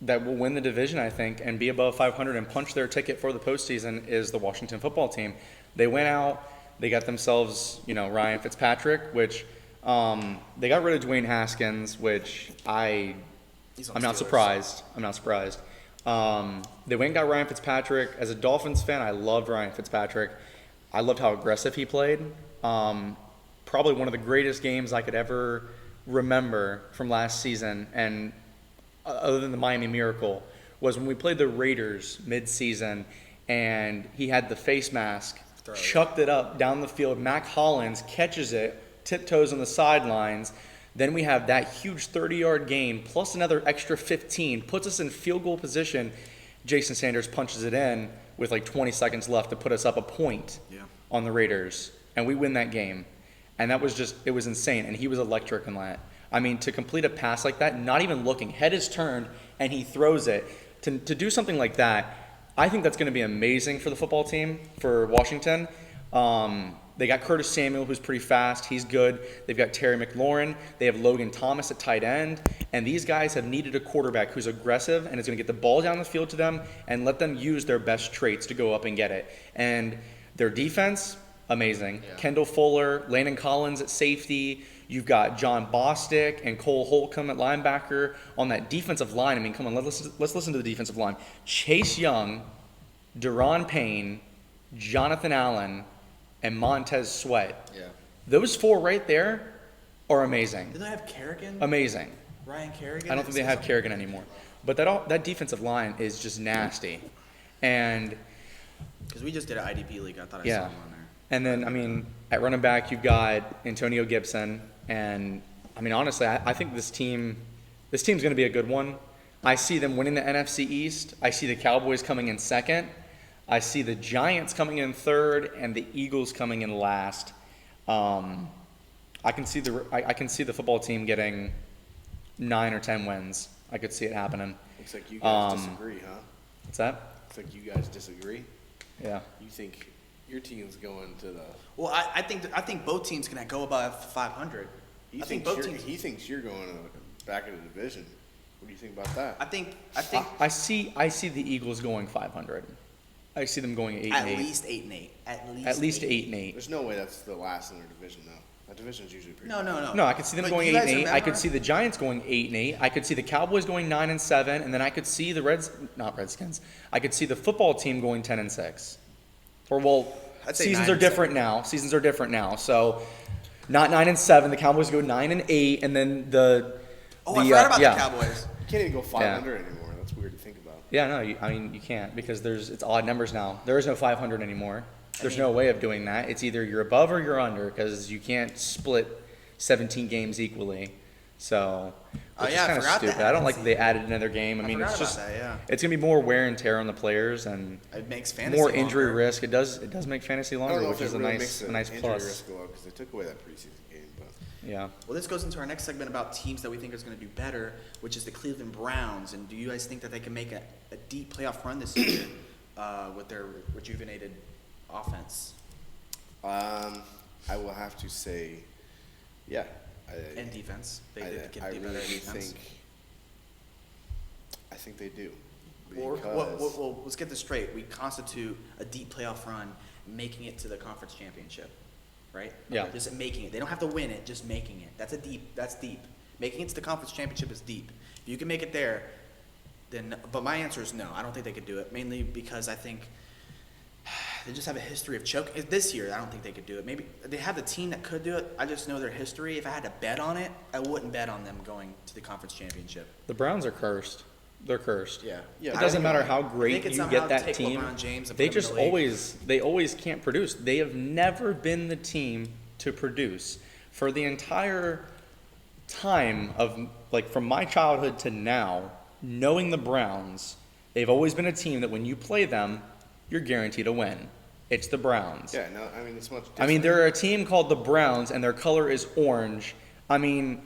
that will win the division, I think, and be above 500 and punch their ticket for the postseason is the Washington football team. They went out, they got themselves, Ryan Fitzpatrick, which they got rid of Dwayne Haskins, which He's on I'm the not Steelers. surprised. I'm not surprised. They went and got Ryan Fitzpatrick. As a Dolphins fan, I loved Ryan Fitzpatrick. I loved how aggressive he played. Probably one of the greatest games I could ever remember from last season, and other than the Miami Miracle, was when we played the Raiders mid-season, and he had the face mask, chucked it up down the field. Mac Hollins catches it, tiptoes on the sidelines. Then we have that huge 30-yard gain, plus another extra 15, puts us in field goal position. Jason Sanders punches it in with like 20 seconds left to put us up a point on the Raiders, and we win that game. And that was just, it was insane, and he was electric in that. I mean, to complete a pass like that, not even looking, head is turned, and he throws it. To do something like that, I think that's going to be amazing for the football team, for Washington. They got Curtis Samuel, who's pretty fast. He's good. They've got Terry McLaurin. They have Logan Thomas at tight end. And these guys have needed a quarterback who's aggressive and is going to get the ball down the field to them and let them use their best traits to go up and get it. And their defense, amazing. Yeah. Kendall Fuller, Landon Collins at safety. You've got John Bostic and Cole Holcomb at linebacker. On that defensive line, I mean, come on, let's listen to the defensive line. Chase Young, Deron Payne, Jonathan Allen, and Montez Sweat. Yeah. Those 4 right there are amazing. Did they have Kerrigan? Amazing. Ryan Kerrigan? I don't think they have Kerrigan anymore. But that defensive line is just nasty. And Because we just did an IDP league. I thought I yeah. saw him on there. And then, I mean, at running back, you've got Antonio Gibson. And, I mean, honestly, I think this team's going to be a good one. I see them winning the NFC East. I see the Cowboys coming in second. I see the Giants coming in third and the Eagles coming in last. I can see the football team getting 9 or 10 wins. I could see it happening. Looks like you guys disagree, huh? What's that? Looks like you guys disagree. Yeah. You think your team's going to the... Well, I think both teams can go above 500. He I think thinks both you're, teams. he thinks you're going back in the division. What do you think about that? I think I see the Eagles going 500. I see them going 8 at and 8. least 8 and 8. At least 8 and 8. There's no way that's the last in their division, though. That division's usually pretty No. No, I could see them But going you 8 guys and 8. I remember- could see the Giants going 8 and 8. I could see the Cowboys going 9 and 7, and then I could see the Redskins. I could see the football team going 10 and 6. Or I'd say seasons 9 are and different now. Seasons are different now. So not 9 and 7. The Cowboys go 9 and 8, and then the Oh, I forgot about yeah. the Cowboys. You can't even go 500 anymore. That's weird to think about. Yeah, no, you can't because it's odd numbers now. There is no 500 anymore. There's no way of doing that. It's either you're above or you're under because you can't split 17 games equally. So Oh, which yeah, I is kind of forgot that. stupid. I don't like that they added another game. I mean, forgot it's just about that, yeah. it's gonna be more wear and tear on the players and It makes fantasy more injury longer. risk. It does make fantasy I don't longer, know which if is it a really nice makes the nice injury plus. risk go up because they took away that preseason game. But Yeah. Well, this goes into our next segment about teams that we think is going to do better, which is the Cleveland Browns. And do you guys think that they can make a deep playoff run this year with their rejuvenated offense I will have to say, yeah. and defense? They I get better really defense. I think they do. Or, Because well, let's get this straight. We constitute a deep playoff run, making it to the conference championship, right? Yeah. Just making it. They don't have to win it, just making it. That's deep. Making it to the conference championship is deep. If you can make it there, then. But my answer is no. I don't think they could do it. Mainly because I think they just have a history of choking. This year, I don't think they could do it. Maybe they have the team that could do it. I just know their history. If I had to bet on it, I wouldn't bet on them going to the conference championship. The Browns are cursed. They're cursed. Yeah. It doesn't matter how great could you somehow get that take team. LeBron James and They put him in just the league. they always can't produce. They have never been the team to produce for the entire time of like from my childhood to now. Knowing the Browns, they've always been a team that when you play them, you're guaranteed a win. It's the Browns. yeah, no, I mean it's much. Different. I mean, they're a team called the Browns, and their color is orange. I mean,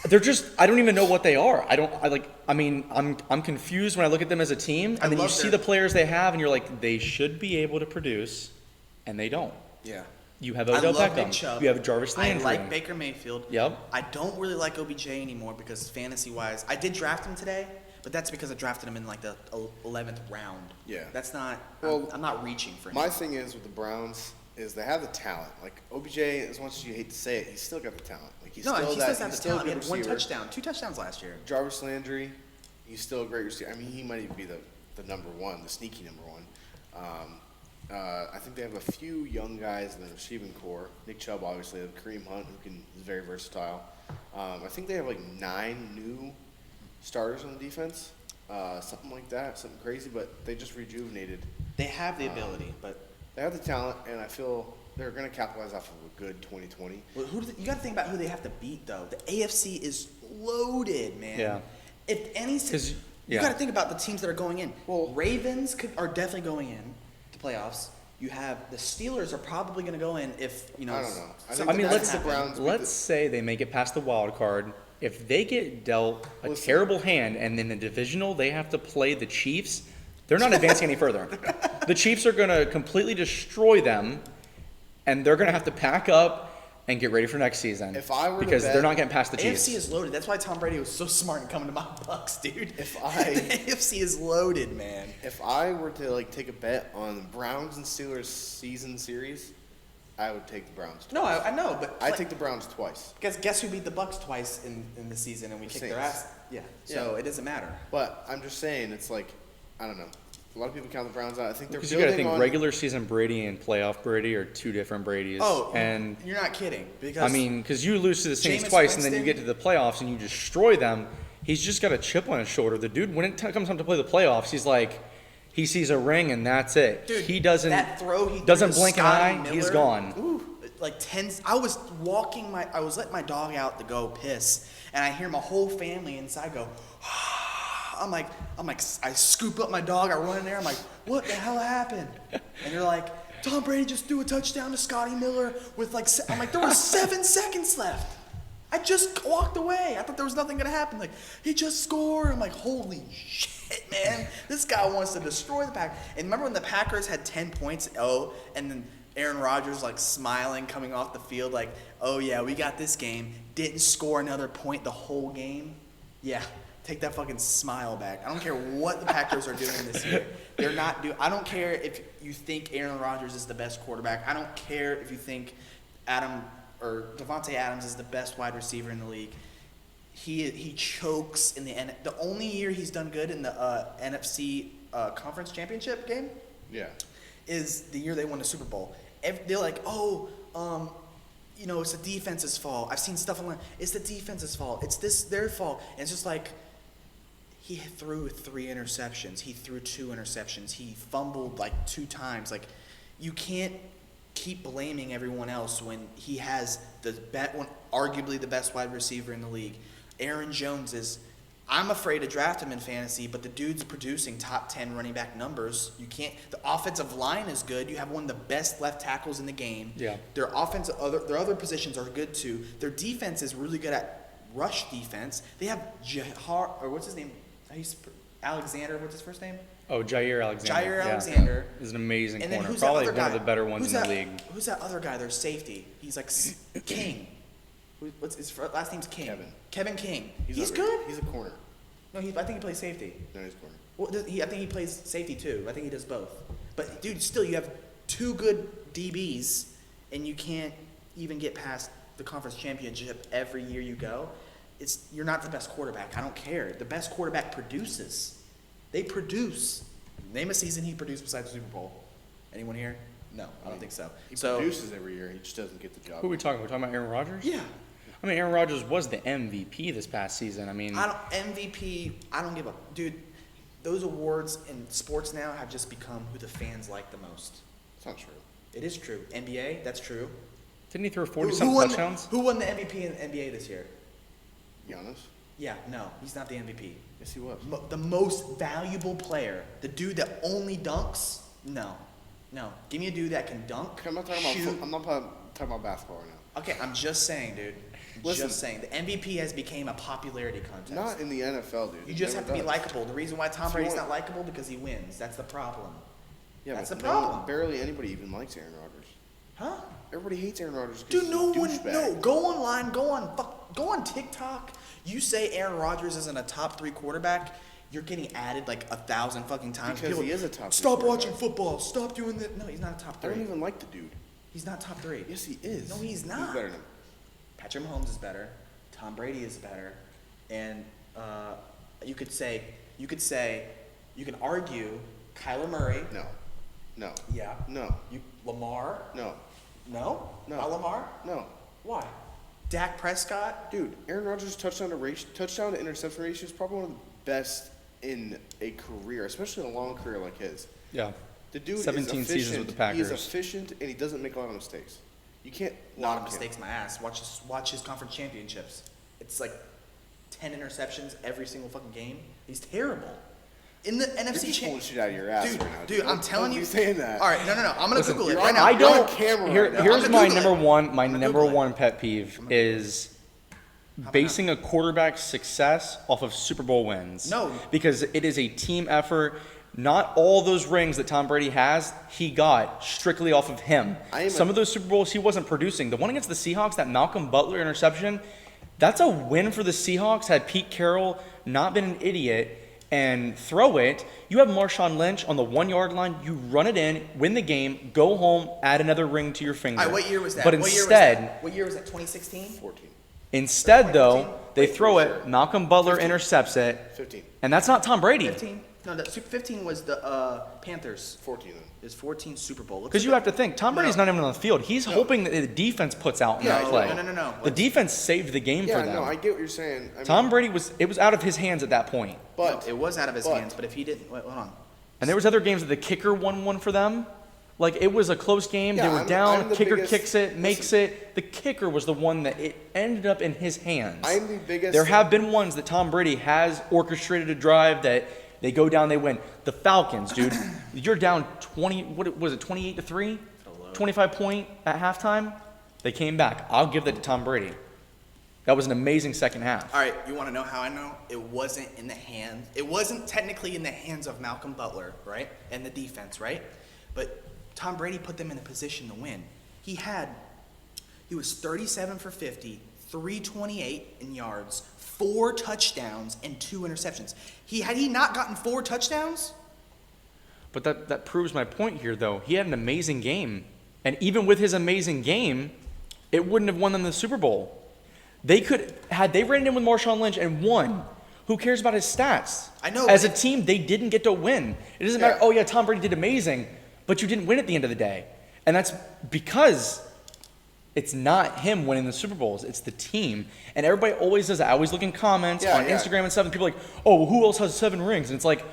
they're just, I don't even know what they are. I'm confused when I look at them as a team, and then you love see their- the players they have, and you're like, they should be able to produce, and they don't. Yeah. You have I Odell love Nick Beckham. Chubb. You have Jarvis Landry. I like Baker Mayfield. Yep. I don't really like OBJ anymore because fantasy-wise, I did draft him today, but that's because I drafted him in like the 11th round. Yeah. That's not. Well, I'm not reaching for him. My thing is with the Browns is they have the talent. Like OBJ, as much as you hate to say it, he's still got the talent. Like he's no, still he that. still has He's the still a talent. He good had one receiver. touchdown, 2 touchdowns last year. Jarvis Landry, he's still a great receiver. I mean, he might even be the number one, the sneaky number one. I think they have a few young guys in the receiving core. Nick Chubb, obviously, they have Kareem Hunt, is very versatile. I think they have like 9 new starters on the defense, something like that, something crazy. But they just rejuvenated. They have the ability, but They have the talent, and I feel they're going to capitalize off of a good 2020. well, you got to think about who they have to beat, though. The AFC is loaded, man. Yeah. If any, 'Cause- you yeah. got to think about the teams that are going in. Well- Ravens are definitely going in the playoffs. You have the Steelers are probably going to go in if I don't know. I something think I mean, I doesn't let's think the happen. Browns- let's say they make it past the wild card. If they get dealt a Listen. terrible hand, and in the divisional they have to play the Chiefs, they're not advancing any further. The Chiefs are going to completely destroy them, and they're going to have to pack up and get ready for next season. If I were to because bet- they're not getting past the Chiefs. AFC is loaded. That's why Tom Brady was so smart in coming to my Bucks, dude. If I- the AFC is loaded, man. If I were to like take a bet on the Browns and Steelers season series, I would take the Browns. No, I know, but I'd take the Browns twice. guess who beat the Bucks twice in the season and we kicked their Saints. ass? Yeah. So Yeah. it doesn't matter. But I'm just saying, it's like, I don't know. A lot of people count the Browns out. I think they're Because you got to building think on regular season Brady and playoff Brady are two different Brady's. Oh, and you're not kidding. Because I mean, because you lose to the Saints Jameis twice, and then you Winston- get to the playoffs and you destroy them. He's just got a chip on his shoulder. The dude, when it comes time to play the playoffs, he's like, he sees a ring and that's it. dude, he doesn't that throw he doesn't threw to blink an Scotty eye. Miller, He's gone. Ooh, like 10. I was letting my dog out to go piss, and I hear my whole family inside go. I'm like, I scoop up my dog, I run in there, I'm like, what the hell happened? And they're like, Tom Brady just threw a touchdown to Scotty Miller with like, I'm like, there was 7 seconds left. I just walked away. I thought there was nothing gonna happen. Like, he just scored. I'm like, holy shit, man. This guy wants to destroy the Packers. And remember when the Packers had 10 points, and then Aaron Rodgers like smiling coming off the field like, oh yeah, we got this game. Didn't score another point the whole game. Yeah. Take that fucking smile back. I don't care what the Packers are doing this year. They're not doing. I don't care if you think Aaron Rodgers is the best quarterback. I don't care if you think Devontae Adams is the best wide receiver in the league. He chokes in the only year he's done good in the NFC conference championship game Yeah. is the year they won the Super Bowl. They're like, it's the defense's fault. I've seen stuff online. It's the defense's fault. It's their fault. And it's just like, he threw 3 interceptions. He threw 2 interceptions. He fumbled like 2 times. Like, you can't keep blaming everyone else when he has arguably the best wide receiver in the league. Aaron Jones is. I'm afraid to draft him in fantasy, but the dude's producing top 10 running back numbers. You can't. The offensive line is good. You have one of the best left tackles in the game. Yeah. Their other positions are good too. Their defense is really good at rush defense. They have what's his name? Alexander. What's his first name? Oh, Jair Alexander. Jair Yeah. Alexander. Is an amazing And then corner. who's that Probably other one of guy? the better ones Who's in the that- league. Who's that other guy? Their safety. He's like King. What's his last name's King? Kevin King. He's good. He's a corner. No, I think he plays safety. No, he's a corner. Well, I think he plays safety too. I think he does both. But dude, still, you have 2 good DBs, and you can't even get past the conference championship every year you go. You're not the best quarterback. I don't care. The best quarterback produces. They produce. Name a season he produced besides the Super Bowl. Anyone here? No, I don't think so. He produces every year. He just doesn't get the job. Who are we talking? We're talking about Aaron Rodgers? Yeah. I mean, Aaron Rodgers was the MVP this past season. I mean, MVP. I don't give a dude. Those awards in sports now have just become who the fans like the most. It's not true. It is true. NBA, that's true. didn't he throw Who 40-something won touchdowns? Who won the MVP in the NBA this year? Giannis? Yeah, no, he's not the MVP. Yes, he was. The most valuable player, the dude that only dunks? No. Give me a dude that can dunk. Okay, I'm not talking shoot. about. I'm not talking about basketball right now. Okay, I'm just saying, dude. Listen. Just saying. The MVP has become a popularity contest. Not in the NFL, dude. You It just never have to be does. likable. The reason why Tom If you Brady's want- not likable because he wins. That's the problem. Yeah, That's but the problem. barely anybody even likes Aaron Rodgers. Huh? Everybody hates Aaron Rodgers. 'Cause Dude, he's no a one. douchebag. No, go online. Go on TikTok. You say Aaron Rodgers isn't a top 3 quarterback. You're getting added like 1,000 fucking times. Because he is a top 3 Stop quarterback. watching football. Stop doing that. No, he's not a top I 3. don't even like the dude. He's not top 3. Yes, he is. No, he's not. He's better than him. Patrick Mahomes is better. Tom Brady is better. And you could argue Kyler Murray. No. No. Yeah. No. Lamar. No. No. No. Not Lamar. No. Why? Dak Prescott. Dude, Aaron Rodgers' touchdown to interception ratio is probably one of the best in a career, especially in a long career like his. Yeah. The dude 17 is efficient. seasons with the Packers. He's efficient and he doesn't make a lot of mistakes. You can't A lot of knock him. mistakes, my ass. Watch his conference championships. It's like 10 interceptions every single fucking game. He's terrible. In the You're NFC just pulling Championship. shit out of your ass Dude, right now. dude, I'm telling you. Don't be saying that. All right, no. I'm gonna Google it you're right on- now. I You're don't. on camera Here, right now. here's I'm my gonna number Google it. one. My I'm gonna number Google it. one pet peeve is basing a quarterback's success off of Super Bowl wins. No. Because it is a team effort. Not all those rings that Tom Brady has, he got strictly off of him. Some of those Super Bowls he wasn't producing. The one against the Seahawks, that Malcolm Butler interception, that's a win for the Seahawks. Had Pete Carroll not been an idiot and throw it, you have Marshawn Lynch on the 1-yard line, you run it in, win the game, go home, add another ring to your finger. All right, what year was that? But instead, What year was that? 2016? 14. instead though, 14? they Wait, throw sure. it, Malcolm Butler 15. intercepts it, 15. and that's not Tom Brady. 15? No, that 15 was the Panthers. 14 then. It was 14 Super Bowl. Because you have to think, Tom Brady's No. not even on the field. He's hoping that the defense puts out in Yeah, that play. no. The defense saved the game Yeah, for them. no, I get what you're saying. I mean, Tom Brady it was out of his hands at that point. but It was out of his but- hands, but if he didn't, wait, hold on. And there was other games that the kicker won one for them. Like, it was a close game. Yeah, they were I'm down. the Kicker biggest- kicks it, makes listen. it. The kicker was the one that it ended up in his hands. I'm the biggest. There have been ones that Tom Brady has orchestrated a drive that they go down, they win. The Falcons, dude, you're down 20, what was it, 28-3? 25 point at halftime. They came back. I'll give that to Tom Brady. That was an amazing second half. All right, you want to know how I know? It wasn't in the hand. It wasn't technically in the hands of Malcolm Butler, right? And the defense, right? But Tom Brady put them in a position to win. He was 37 for 50, 328 in yards, 4 touchdowns, and 2 interceptions. Had he not gotten 4 touchdowns? But that proves my point here, though. He had an amazing game. And even with his amazing game, it wouldn't have won them the Super Bowl. Had they ran in with Marshawn Lynch and won, who cares about his stats? I know, As a but- team, they didn't get to win. It doesn't matter, oh yeah, Tom Brady did amazing, but you didn't win at the end of the day. And that's because it's not him winning the Super Bowls, it's the team. And everybody always does that. I always look in comments Yeah, on yeah. Instagram and stuff, and people are like, oh, well, who else has 7 rings? And it's like,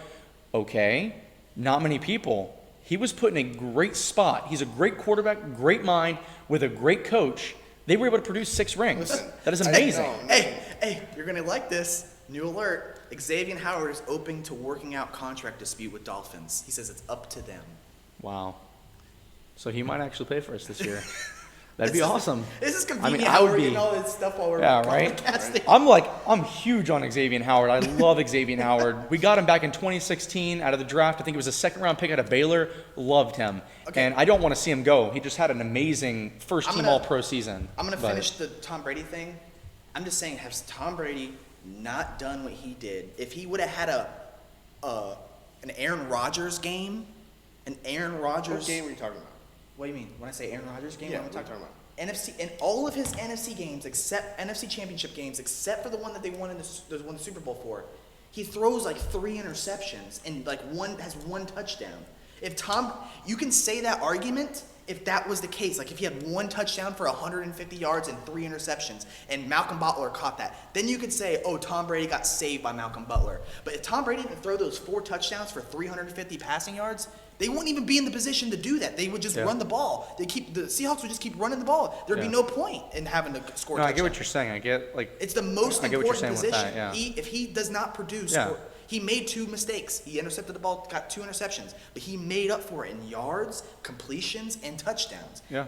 okay, not many people. He was put in a great spot. He's a great quarterback, great mind, with a great coach. They were able to produce 6 rings. Listen, That is I- amazing. no. Hey, you're going to like this. New alert. Xavier Howard is open to working out contract dispute with Dolphins. He says it's up to them. Wow. So he might actually play for us this year. That'd be awesome. This is I mean, convenient I how would we're be. getting all this stuff while we're Yeah, right? podcasting. I'm huge on Xavier Howard. I love Xavier Howard. We got him back in 2016 out of the draft. I think it was a 2nd-round pick out of Baylor. Loved him. Okay. And I don't want to see him go. He just had an amazing first-team I'm gonna- All-Pro season. I'm going to But- finish the Tom Brady thing. I'm just saying, has Tom Brady not done what he did? If he would have had an Aaron Rodgers game, What game are you talking about? What do you mean? When I say Aaron Rodgers game, Yeah, what am I what are you talking about? NFC in all of his NFC games, except NFC Championship games, except for the one that they won the Super Bowl for, he throws like 3 interceptions and like has 1 touchdown. You can say that argument if that was the case. Like if he had 1 touchdown for 150 yards and 3 interceptions, and Malcolm Butler caught that, then you could say, oh, Tom Brady got saved by Malcolm Butler. But if Tom Brady didn't throw those 4 touchdowns for 350 passing yards, they wouldn't even be in the position to do that. They would just run the ball. The Seahawks would just keep running the ball. There'd be no point in having to score. No, I touchdowns. get what you're saying. I get, like, It's the most I get what you're important saying with position. that, yeah. If he does not produce, Yeah. he made 2 mistakes. He intercepted the ball, got 2 interceptions, but he made up for it in yards, completions, and touchdowns. yeah.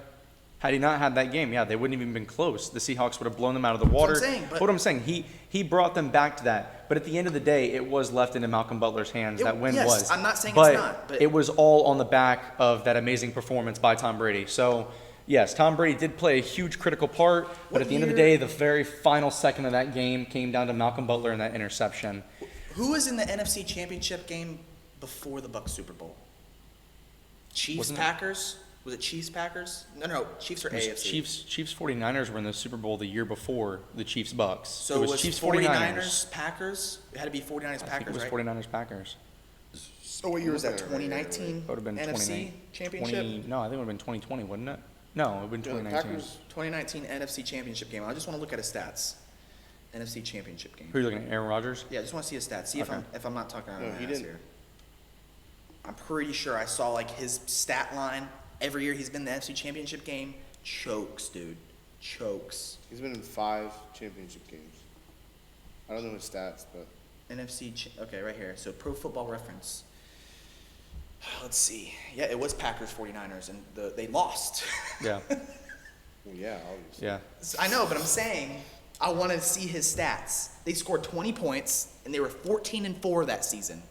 Had he not had that game, yeah, they wouldn't even been close. The Seahawks would have blown them out of the water. That's what I'm saying, but- what I'm saying, he brought them back to that. But at the end of the day, it was left into Malcolm Butler's hands. That win yes, was. I'm not saying but it's not, but- it was all on the back of that amazing performance by Tom Brady. So, yes, Tom Brady did play a huge critical part. But What at the end of the year- day, the very final second of that game came down to Malcolm Butler and that interception. Who was in the NFC Championship game before the Bucs Super Bowl? Chiefs, Wasn't it- Packers? Was it Chiefs, Packers? No, Chiefs or It was AFC? Chiefs 49ers were in the Super Bowl the year before the Chiefs Bucks. So it was Chiefs 49ers, Packers? It had to be 49ers, I think Packers, it was right? 49ers Packers. So what year was that? Looking at it right 2019 That would have been NFC 20, Championship? no, I think it would have been 2020, wouldn't it? No, it would have been Yeah, the 2019. Packers, 2019 NFC Championship game. I just want to look at his stats. NFC Championship game. Who are you looking at? Aaron Rodgers? Yeah, I just want to see his stats. See Okay. if I'm not talking out of No, my he ass didn't. here. I'm pretty sure I saw like his stat line every year he's been in the NFC Championship game. Chokes, dude. Chokes. he's been in 5 championship games. I don't know his stats, but Okay, right here. So Pro Football Reference. Let's see. Yeah, it was Packers 49ers, and they lost. Yeah, well, yeah, obviously. yeah. I know, but I'm saying I want to see his stats. They scored 20 points, and they were 14-4 that season.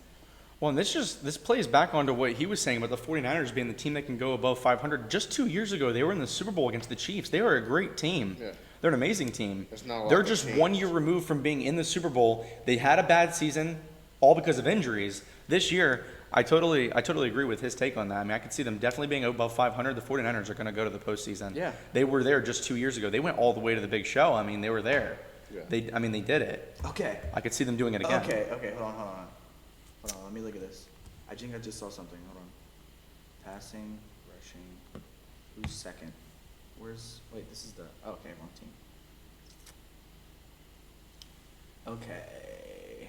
Well, and this plays back onto what he was saying about the 49ers being the team that can go above 500. Just 2 years ago, they were in the Super Bowl against the Chiefs. They were a great team. Yeah. They're an amazing team. There's not a lot They're that just changed. 1 year removed from being in the Super Bowl. They had a bad season, all because of injuries. This year, I totally agree with his take on that. I mean, I could see them definitely being above 500. The 49ers are going to go to the postseason. Yeah. They were there just 2 years ago. They went all the way to the big show. I mean, they were there. Yeah. They did it. Okay. I could see them doing it again. Okay, hold on. Let me look at this. I think I just saw something. Hold on. Passing, rushing. Who's second? Wait, this is okay, wrong team. Okay.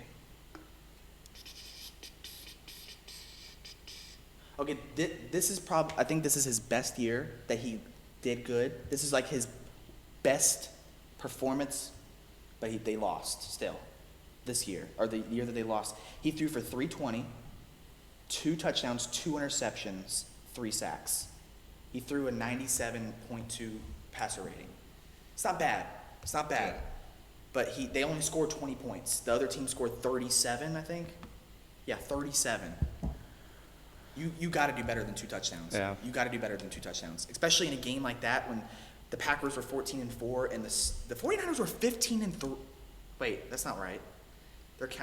Okay, this is I think this is his best year that he did good. This is like his best performance, but they lost still this year, or the year that they lost. He threw for 320, 2 touchdowns, 2 interceptions, 3 sacks. He threw a 97.2 passer rating. It's not bad. Yeah. But they only scored 20 points. The other team scored 37, I think. Yeah, 37. You got to do better than 2 touchdowns. Yeah. You got to do better than 2 touchdowns, especially in a game like that when the Packers were 14-4 and the 49ers were 15-3. Wait, that's not right.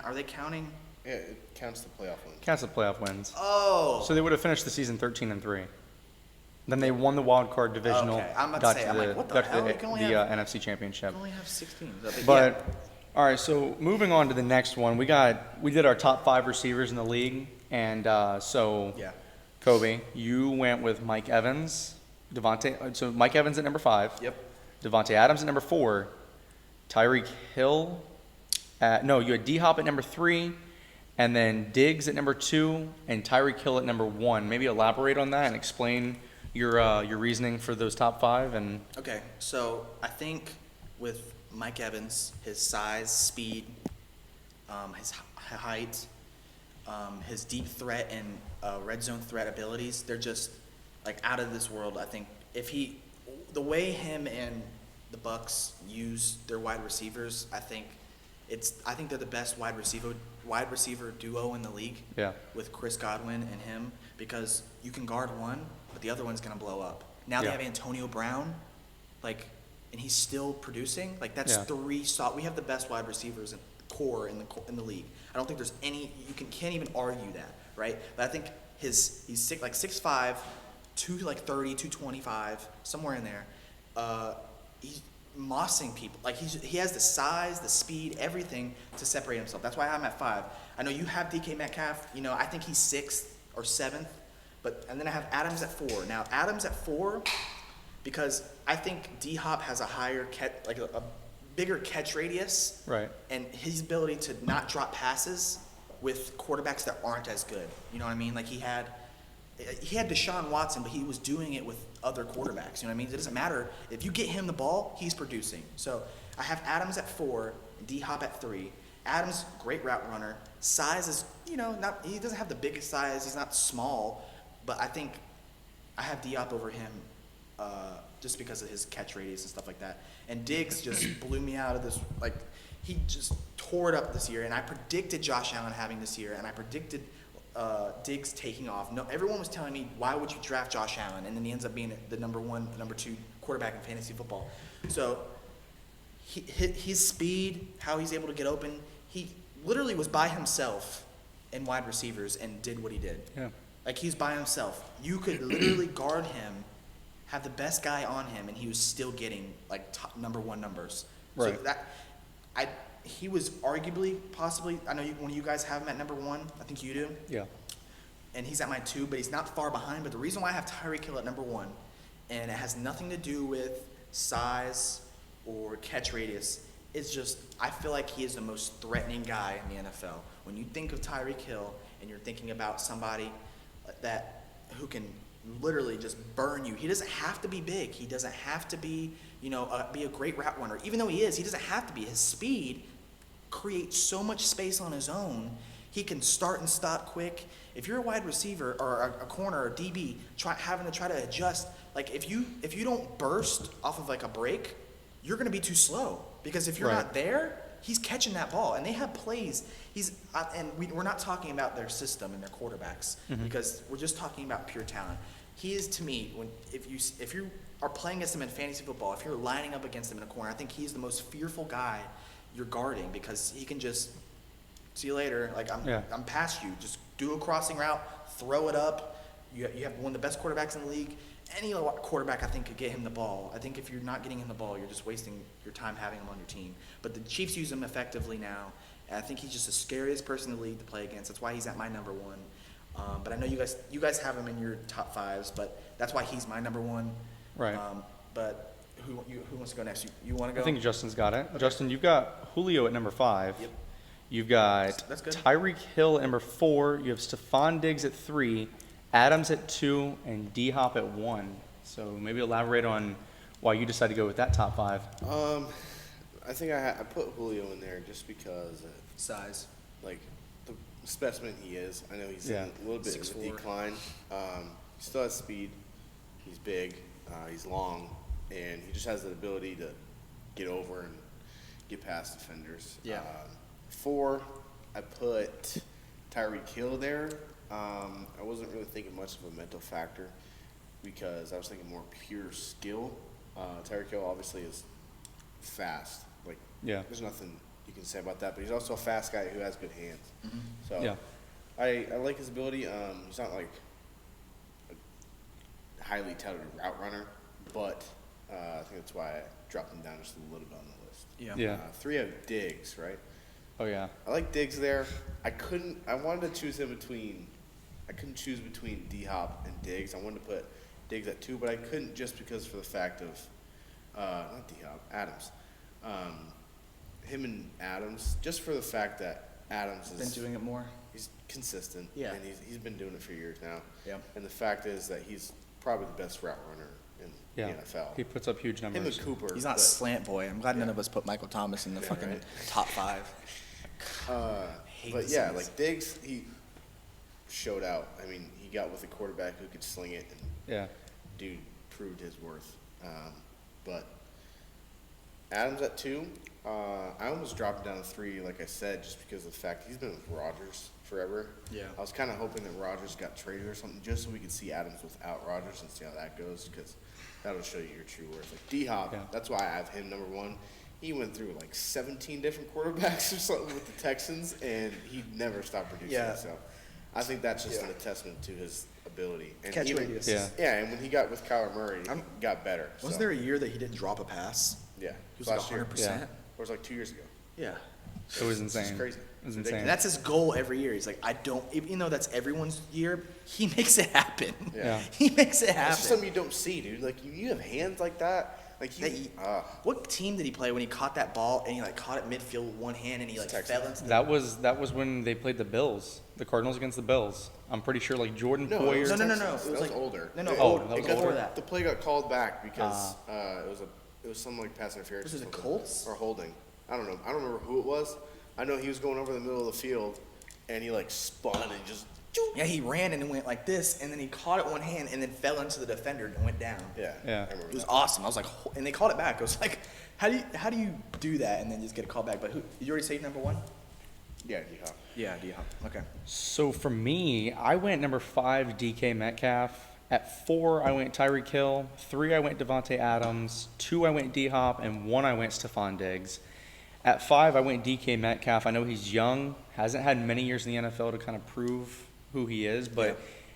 Are they counting? Yeah, it counts the playoff wins. Counts the playoff wins. Oh. So they would have finished the season 13-3. Then they won the wild card divisional. Okay, I'm about to got say, to I'm the, like, what the got hell? to You can only the have- NFC Championship. You only have 16. But all right, so moving on to the next one, we did our top 5 receivers in the league, and yeah. Kobe, you went with Mike Evans, so Mike Evans at number 5. Yep. Devontae Adams at number 4, Tyreek Hill. You had D-Hop at number 3, and then Diggs at number 2, and Tyreek Hill at number 1. Maybe elaborate on that and explain your reasoning for those top 5. And Okay, so I think with Mike Evans, his size, speed, his height, his deep threat and red zone threat abilities, they're just like out of this world. I think the way him and the Bucks use their wide receivers, I think they're the best wide receiver duo in the league. Yeah. With Chris Godwin and him, because you can guard one, but the other one's gonna blow up. Now they Yeah. have Antonio Brown, and he's still producing. Like that's Yeah. 3 We have the best wide receivers in the league. I don't think there's any can't even argue that, right? But I think he's 6'5", 230, 225, somewhere in there. He's mossing people. Like he has the size, the speed, everything to separate himself. That's why I'm at 5. I know you have DK Metcalf. I think he's 6th or 7th, and then I have Adams at 4. Now Adams at 4, because I think D-Hop has a higher a bigger catch radius, right. and his ability to not drop passes with quarterbacks that aren't as good. You know what I mean? Like he had Deshaun Watson, but he was doing it with other quarterbacks. You know what I mean? It doesn't matter. If you get him the ball, he's producing. So I have Adams at 4, D-Hop at 3. Adams, great route runner. Size is, he doesn't have the biggest size. He's not small, but I think I have D-Hop over him just because of his catch radius and stuff like that. And Diggs just blew me out of this. Like, he just tore it up this year. And I predicted Josh Allen having this year, and I predicted Diggs taking off. No, everyone was telling me, why would you draft Josh Allen? And then he ends up being the number 1, number 2 quarterback in fantasy football. So his speed, how he's able to get open, he literally was by himself in wide receivers and did what he did. Yeah. Like, he's by himself. You could literally guard him, have the best guy on him, and he was still getting like top number 1 numbers. Right. So he was arguably, possibly, I know one of you guys have him at number 1. I think you do. Yeah. And he's at my 2, but he's not far behind. But the reason why I have Tyreek Hill at number 1, and it has nothing to do with size or catch radius, is just I feel like he is the most threatening guy in the NFL. When you think of Tyreek Hill and you're thinking about somebody who can literally just burn you, he doesn't have to be big. He doesn't have to be, be a great route runner. Even though he is, he doesn't have to be. His speed creates so much space on his own. He can start and stop quick. If you're a wide receiver or a corner or DB having to try to adjust, like if you don't burst off of like a break, you're going to be too slow, because if you're Right. not there, he's catching that ball. And they have plays. We're not talking about their system and their quarterbacks, because we're just talking about pure talent. He is, to me, if you are playing against him in fantasy football, if you're lining up against him in a corner, I think he's the most fearful guy you're guarding, because he can just see you later. Like, I'm past you. Just do a crossing route, throw it up. You have one of the best quarterbacks in the league. Any quarterback, I think, could get him the ball. I think if you're not getting him the ball, you're just wasting your time having him on your team. But the Chiefs use him effectively now, and I think he's just the scariest person in the league to play against. That's why he's at my number 1. But I know you guys have him in your top 5s, but that's why he's my number 1. Right. But who wants to go next? You want to go? I think Justin's got it. Okay. Justin, you've got Julio at number 5. Yep. You've got That's good. Tyreek Hill at number 4. You have Stephon Diggs at 3, Adams at 2, and D-Hop at 1. So maybe elaborate on why you decided to go with that top 5. I think I put Julio in there just because, Size. like, the specimen he is. I know he's Yeah. in a little bit of a 6'4". decline. He still has speed. He's big. He's long, and he just has the ability to get over and get past defenders. Yeah. 4, I put Tyreek Hill there. I wasn't really thinking much of a mental factor, because I was thinking more pure skill. Tyreek Hill obviously is fast. Like, Yeah. there's nothing you can say about that. But he's also a fast guy who has good hands. Mm-hmm. So Yeah. I like his ability. He's not like a highly touted route runner, but I think that's why I dropped him down just a little bit on the list. Yeah. Yeah. 3 have Diggs, right? Oh, yeah. I like Diggs there. I wanted to choose him between. I couldn't choose between D-Hop and Diggs. I wanted to put Diggs at 2, but I couldn't just because for the fact of not D-Hop, Adams. Him and Adams, just for the fact that Adams Been is doing it more. he's consistent. Yeah. And he's been doing it for years now. Yeah. And the fact is that he's probably the best route runner in Yeah. the NFL. He puts up huge Him numbers. and Cooper. He's not but- slant boy. I'm glad none Yeah. of us put Michael Thomas in the Yeah, fucking right. top 5. hate But the yeah, Saints. like Diggs, he showed out. I mean, he got with a quarterback who could sling it, and Yeah. dude proved his worth. But Adams at 2, I almost dropped him down to 3, like I said, just because of the fact he's been with Rodgers forever. Yeah. I was kind of hoping that Rodgers got traded or something, just so we could see Adams without Rodgers and see how that goes, because that'll show you your true worth. Like D-Hop, Yeah. that's why I have him number 1. He went through like 17 different quarterbacks or something with the Texans, and he never stopped producing. Yeah. So I think that's just Yeah. a testament to his ability. And Catch even- radius. Yeah. Yeah, and when he got with Kyler Murray, he got better. Wasn't so. there a year that he didn't drop a pass? Yeah. He was like last year. 100%. Yeah. Or it was like 2 years ago. Yeah. It was It's just insane. crazy. It was It's insane. And that's his goal every year. He's like, even though that's everyone's year, he makes it happen. Yeah. He makes it It's just happen. something you don't see, dude. Like, you have hands like that. Like, What team did he play when he caught that ball and he like caught it midfield with one hand and he like Texans. fell into the That was when they played the Bills, the Cardinals against the Bills. I'm pretty sure like Jordan No, Poyer. it was No. Texans. It was That like older. No, It- Oh, that was it got- older? that. The play got called back because it was some like pass interference. Was it or the something. Colts? Or holding? I don't know. I don't remember who it was. I know he was going over the middle of the field, and he like spun and just Yeah, he ran and went like this, and then he caught it one hand and then fell into the defender and went down. Yeah. Yeah. I remember It was that. awesome. I was like, and they called it back. I was like, how do you do that and then just get a call back? But did you already say number one? Yeah, D-Hop. Yeah, D-Hop. Okay. So for me, I went number 5, DK Metcalf. At 4, I went Tyreek Hill. 3, I went Devontae Adams. 2, I went D-Hop. And 1, I went Stephon Diggs. At 5, I went DK Metcalf. I know he's young, hasn't had many years in the NFL to kind of prove who he is, but Yeah.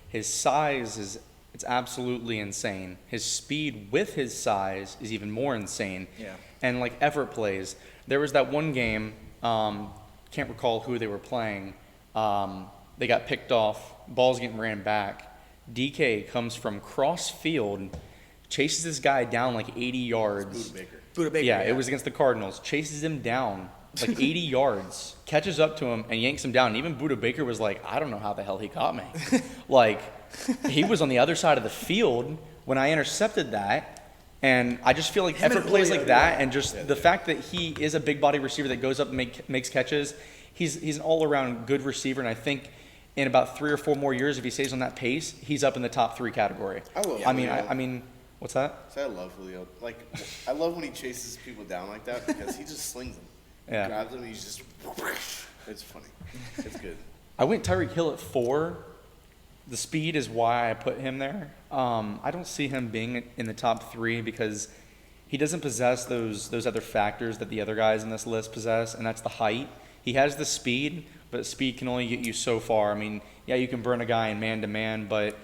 his size it's absolutely insane. His speed with his size is even more insane. Yeah. And like effort plays. There was that one game, can't recall who they were playing. They got picked off, balls getting ran back. DK comes from cross field, chases this guy down like 80 yards. Buda Baker. Buda Baker. Yeah, it was against the Cardinals. Chases him down like 80 yards, catches up to him and yanks him down. And even Buda Baker was like, I don't know how the hell he caught me. Like, he was on the other side of the field when I intercepted that. And I just feel like Him and effort plays Julio, like that, yeah. and just the fact that he is a big body receiver that goes up and makes catches. He's an all around good receiver, and I think in about 3 or 4 more years, if he stays on that pace, he's up in the top 3 category. I love I mean, Julio. I mean, what's that? So I love Julio. Like, I love when he chases people down like that because he just slings them. Yeah. Grabs them and he's just. It's funny. It's good. I went Tyreek Hill at 4. The speed is why I put him there. I don't see him being in the top 3 because he doesn't possess those other factors that the other guys in this list possess, and that's the height. He has the speed, but speed can only get you so far. I mean, yeah, you can burn a guy in man-to-man, but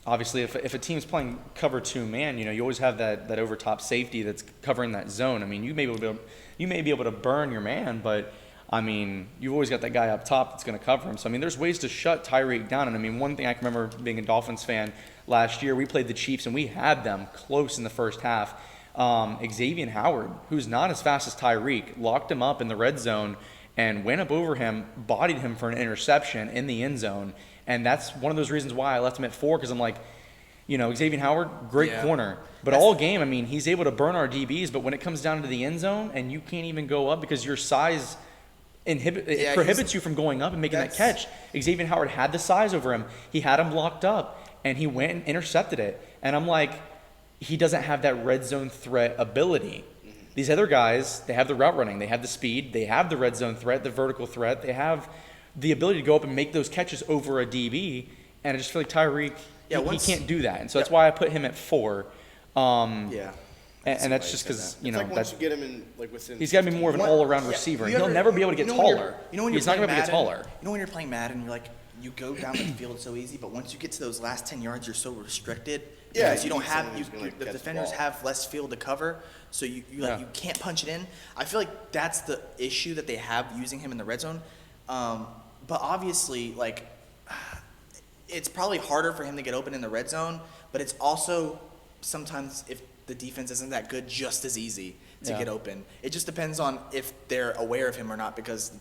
obviously if a team's playing cover 2 man, you always have that over-top safety that's covering that zone. I mean, you may be able to burn your man, but I mean, you've always got that guy up top that's going to cover him. So, I mean, there's ways to shut Tyreek down. And, I mean, one thing I can remember being a Dolphins fan last year, we played the Chiefs, and we had them close in the first half. Xavier Howard, who's not as fast as Tyreek, locked him up in the red zone and went up over him, bodied him for an interception in the end zone. And that's one of those reasons why I left him at 4, because I'm like, Xavier Howard, great Yeah. corner. But all game, I mean, he's able to burn our DBs, but when it comes down to the end zone and you can't even go up because your size Yeah, prohibits you from going up and making that catch. Xavier Howard had the size over him. He had him locked up, and he went and intercepted it. And I'm like, he doesn't have that red zone threat ability. These other guys, they have the route running, they have the speed, they have the red zone threat, the vertical threat, they have the ability to go up and make those catches over a DB. And I just feel like Tyreek, he can't do that. And so that's why I put him at 4. Yeah. And that's just because, It's like once you get him in, like within. he's got to be more of an all-around receiver. And he'll never be able to get taller. When He's not you're going to be able to get playing taller. Madden, when you're playing Madden, you're like, you go down the field so easy, but once you get to those last 10 yards, you're so restricted. Yeah, Because you don't need have, someone who's gonna, like, the catch the defenders ball. have less field to cover, so you Yeah. can't punch it in. I feel like that's the issue that they have using him in the red zone. But obviously, like, it's probably harder for him to get open in the red zone, but it's also sometimes, if the defense isn't that good, just as easy to Yeah. get open. It just depends on if they're aware of him or not, because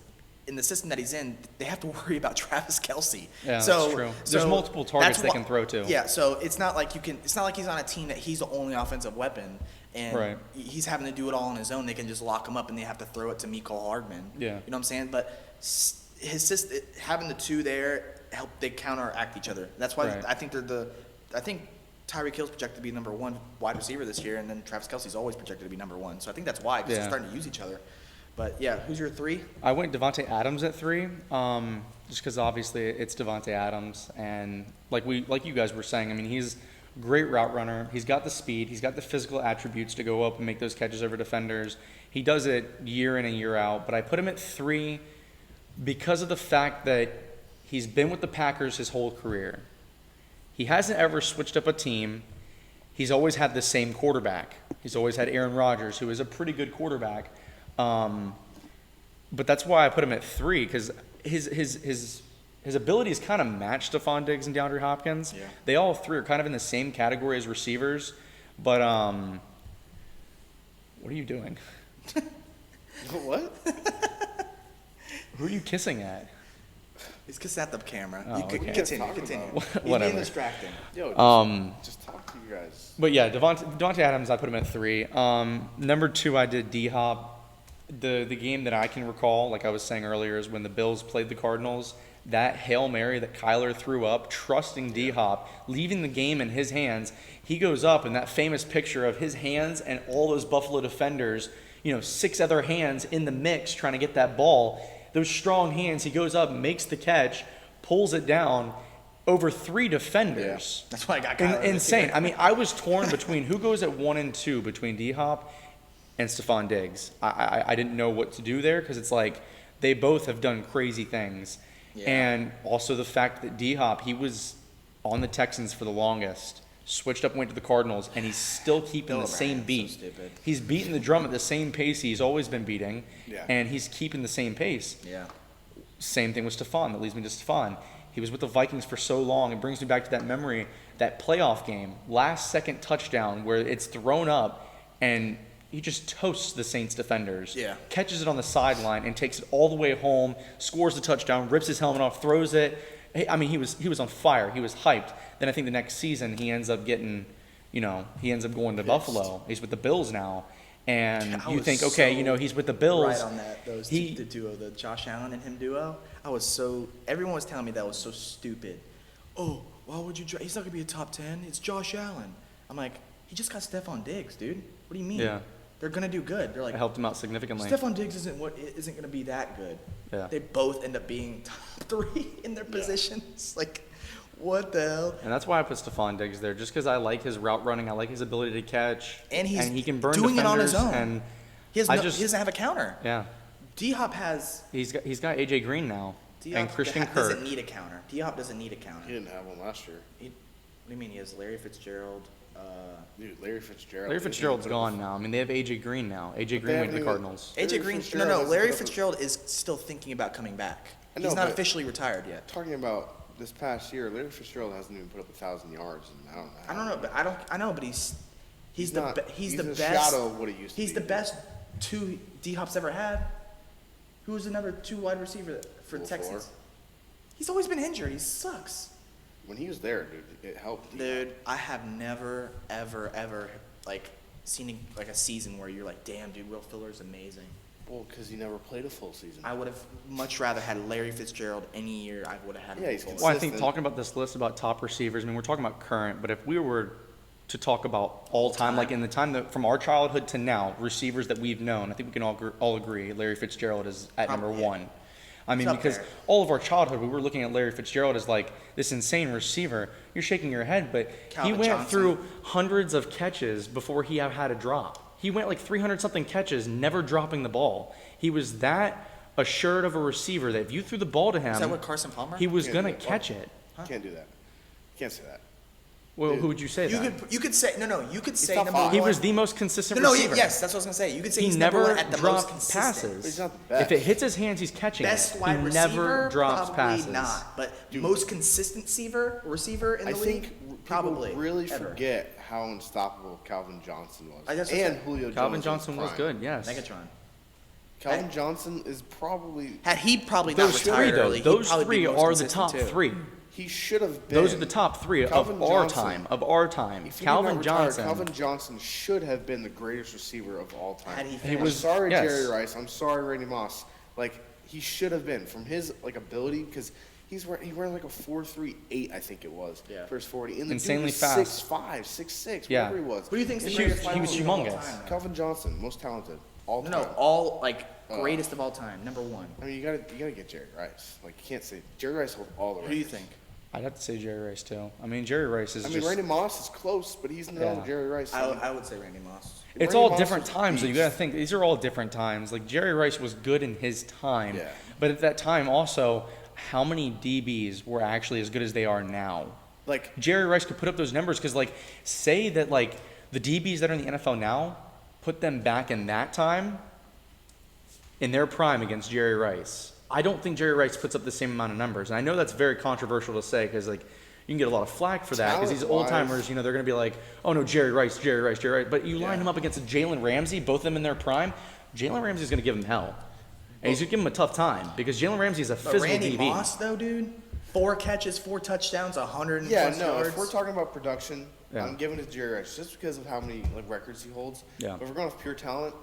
in the system that he's in, they have to worry about Travis Kelce. Yeah, so, that's true. There's multiple targets that's they can throw to. Yeah, so it's not like it's not like he's on a team that he's the only offensive weapon, and Right. he's having to do it all on his own. They can just lock him up, and they have to throw it to Mecole Hardman. Yeah. You know what I'm saying? But his system, having the two there, they counteract each other. That's why Right. I think I think Tyreek Hill's projected to be number 1 wide receiver this year, and then Travis Kelce's always projected to be number 1. So I think that's why, because Yeah. they're starting to use each other. But yeah, who's your 3? I went Devontae Adams at 3, just because obviously it's Devontae Adams, and like you guys were saying, I mean, he's a great route runner. He's got the speed. He's got the physical attributes to go up and make those catches over defenders. He does it year in and year out. But I put him at 3 because of the fact that he's been with the Packers his whole career. He hasn't ever switched up a team. He's always had the same quarterback. He's always had Aaron Rodgers, who is a pretty good quarterback. But that's why I put him at 3, because his abilities kind of match Stephon Diggs and DeAndre Hopkins. Yeah. They all 3 are kind of in the same category as receivers. But what are you doing? What? Who are you kissing at? He's kissing at the camera. Oh, You okay. continue. What are you Continue. talking He's Whatever. being distracting. Yo, just talk to you guys. But yeah, Devontae Adams, I put him at 3. Number 2, I did D-Hop. The game that I can recall, like I was saying earlier, is when the Bills played the Cardinals. that Hail Mary that Kyler threw up, trusting D-Hop, leaving the game in his hands. He goes up, and that famous picture of his hands and all those Buffalo defenders, 6 other hands in the mix trying to get that ball. Those strong hands, he goes up, makes the catch, pulls it down over 3 defenders. That's why I got Kyler. Insane. I mean, I was torn between who goes at 1 and 2 between D-Hop and Stephon Diggs. I didn't know what to do there because it's like they both have done crazy things. Yeah. And also the fact that D-Hop, he was on the Texans for the longest, switched up, went to the Cardinals, and he's still keeping the same beat. So stupid. He's beating the drum at the same pace he's always been beating, Yeah. and he's keeping the same pace. Yeah. Same thing with Stephon. That leads me to Stephon. He was with the Vikings for so long. It brings me back to that memory, that playoff game, last second touchdown where it's thrown up and he just toasts the Saints defenders. Yeah. Catches it on the sideline and takes it all the way home, scores the touchdown, rips his helmet off, throws it. I mean, he was on fire. He was hyped. Then I think the next season he ends up getting, he ends up going to Buffalo. He's with the Bills now. And I you was think, okay, so he's with the Bills. Right on that, the duo, the Josh Allen and him duo. Everyone was telling me that was so stupid. Oh, why would you he's not going to be a top 10. It's Josh Allen. I'm like, he just got Stephon Diggs, dude. What do you mean? Yeah. They're going to do good. They're like, It helped him out significantly. Stephon Diggs isn't going to be that good. Yeah. They both end up being top 3 in their positions. Like, what the hell? And that's why I put Stephon Diggs there, just because I like his route running, I like his ability to catch, And he can burn doing it on his defenders, own. And He doesn't have a counter. yeah, D-Hop has he's got AJ Green now and Christian Kirk. doesn't need a counter. D-Hop doesn't need a counter. He didn't have one last year. What do you mean? He has Larry Fitzgerald. Dude, Larry Fitzgerald. Larry Fitzgerald's gone now. I mean, they have AJ Green now. AJ Green went to the Cardinals. AJ Green. Fitzgerald No. hasn't Larry put up Fitzgerald is still thinking about coming back. I know, He's not but- officially retired yet. Talking about this past year, Larry Fitzgerald hasn't even put up 1,000 yards, and I don't know. I don't know, but I know, but he's He's the not- be- he's the a best. shadow of what he used to He's be. the best 2 D-Hop's ever had. Who was another 2 wide receiver for the Will Texans? Fuller. He's always been injured. He sucks. When he was there, dude, it helped. Dude, I have never, ever, seen a season where you're like, damn, dude, Will Fuller's amazing. Well, because he never played a full season. I would have much rather had Larry Fitzgerald any year. I would have had. Yeah, Will he's Fuller. Well, I think consistent. talking about this list about top receivers, I mean, we're talking about current, but if we were to talk about all time, like in the time that from our childhood to now, receivers that we've known, I think we can all agree Larry Fitzgerald is at number Probably, yeah. 1. I mean, It's up because there. all of our childhood, we were looking at Larry Fitzgerald as like this insane receiver. You're shaking your head, but Calvin he went Johnson. through hundreds of catches before he had a drop. He went like 300-something catches, never dropping the ball. He was that assured of a receiver that if you threw the ball to him, Is that what Carson Palmer? he was Can't going to do that. catch it. Can't do that. Can't say that. Well, Dude. who would you say You that? could say no. You could say top number 1. five. He was the most consistent no. receiver. Yes, that's what I was gonna say. You could say He he's number never 1 at the most dropped consistent. passes. He's not the best. If it hits his hands, he's catching Best it. wide He receiver, never drops probably passes. not. But Dude. most consistent receiver in the I league, think probably people really ever. forget how unstoppable Calvin Johnson was. That's what I And said. Julio Calvin Jones Johnson was prime. good, yes. Megatron. Calvin Johnson is probably Had he probably Those not three, retired though, early, he'd those probably three be most are the consistent, top too. 3. he should have been. Those are the top 3 Calvin of our Johnson. time. Of our time. If he Calvin did not retire, Johnson. Calvin Johnson should have been the greatest receiver of all time. Had he He finished. was- I'm sorry, yes. Jerry Rice. I'm sorry, Randy Moss. Like he should have been from his ability because he ran like a 4.38, I think it was. Yeah. For his 40. And the Insanely dude was fast. 6'5", 6'6", Yeah. whatever he was. Who do you think's the He greatest was- he was wide receiver of all humongous. time, though? Calvin Johnson, most talented, all No, time. all greatest of all time, number 1. I mean, you gotta get Jerry Rice. Like you can't say Jerry Rice holds all the Who do you records. think? I'd have to say Jerry Rice, too. I mean, Jerry Rice is I mean, just... Randy Moss is close, but he's no Yeah. Jerry Rice. I would say Randy Moss. It's Randy all Moss different was a times, though. You gotta beast. think, these are all different times. Like, Jerry Rice was good in his time. Yeah. But at that time, also, how many DBs were actually as good as they are now? Like Jerry Rice could put up those numbers because, like, say that, like, the DBs that are in the NFL now, put them back in that time, in their prime against Jerry Rice. I don't think Jerry Rice puts up the same amount of numbers. And I know that's very controversial to say because, like, you can get a lot of flack for that because these Talent-wise- old-timers, they're going to be like, oh, no, Jerry Rice. But you line Yeah. him up against a Jalen Ramsey, both of them in their prime, Jalen Ramsey's going to give him hell. And he's going to give him a tough time because Jalen Ramsey is a But physical Randy DB. Moss, though, dude, 4 catches, 4 touchdowns, 100 yeah, plus no. yards. If we're talking about production, Yeah. I'm giving it to Jerry Rice just because of how many records he holds. Yeah. But if we're going with pure talent,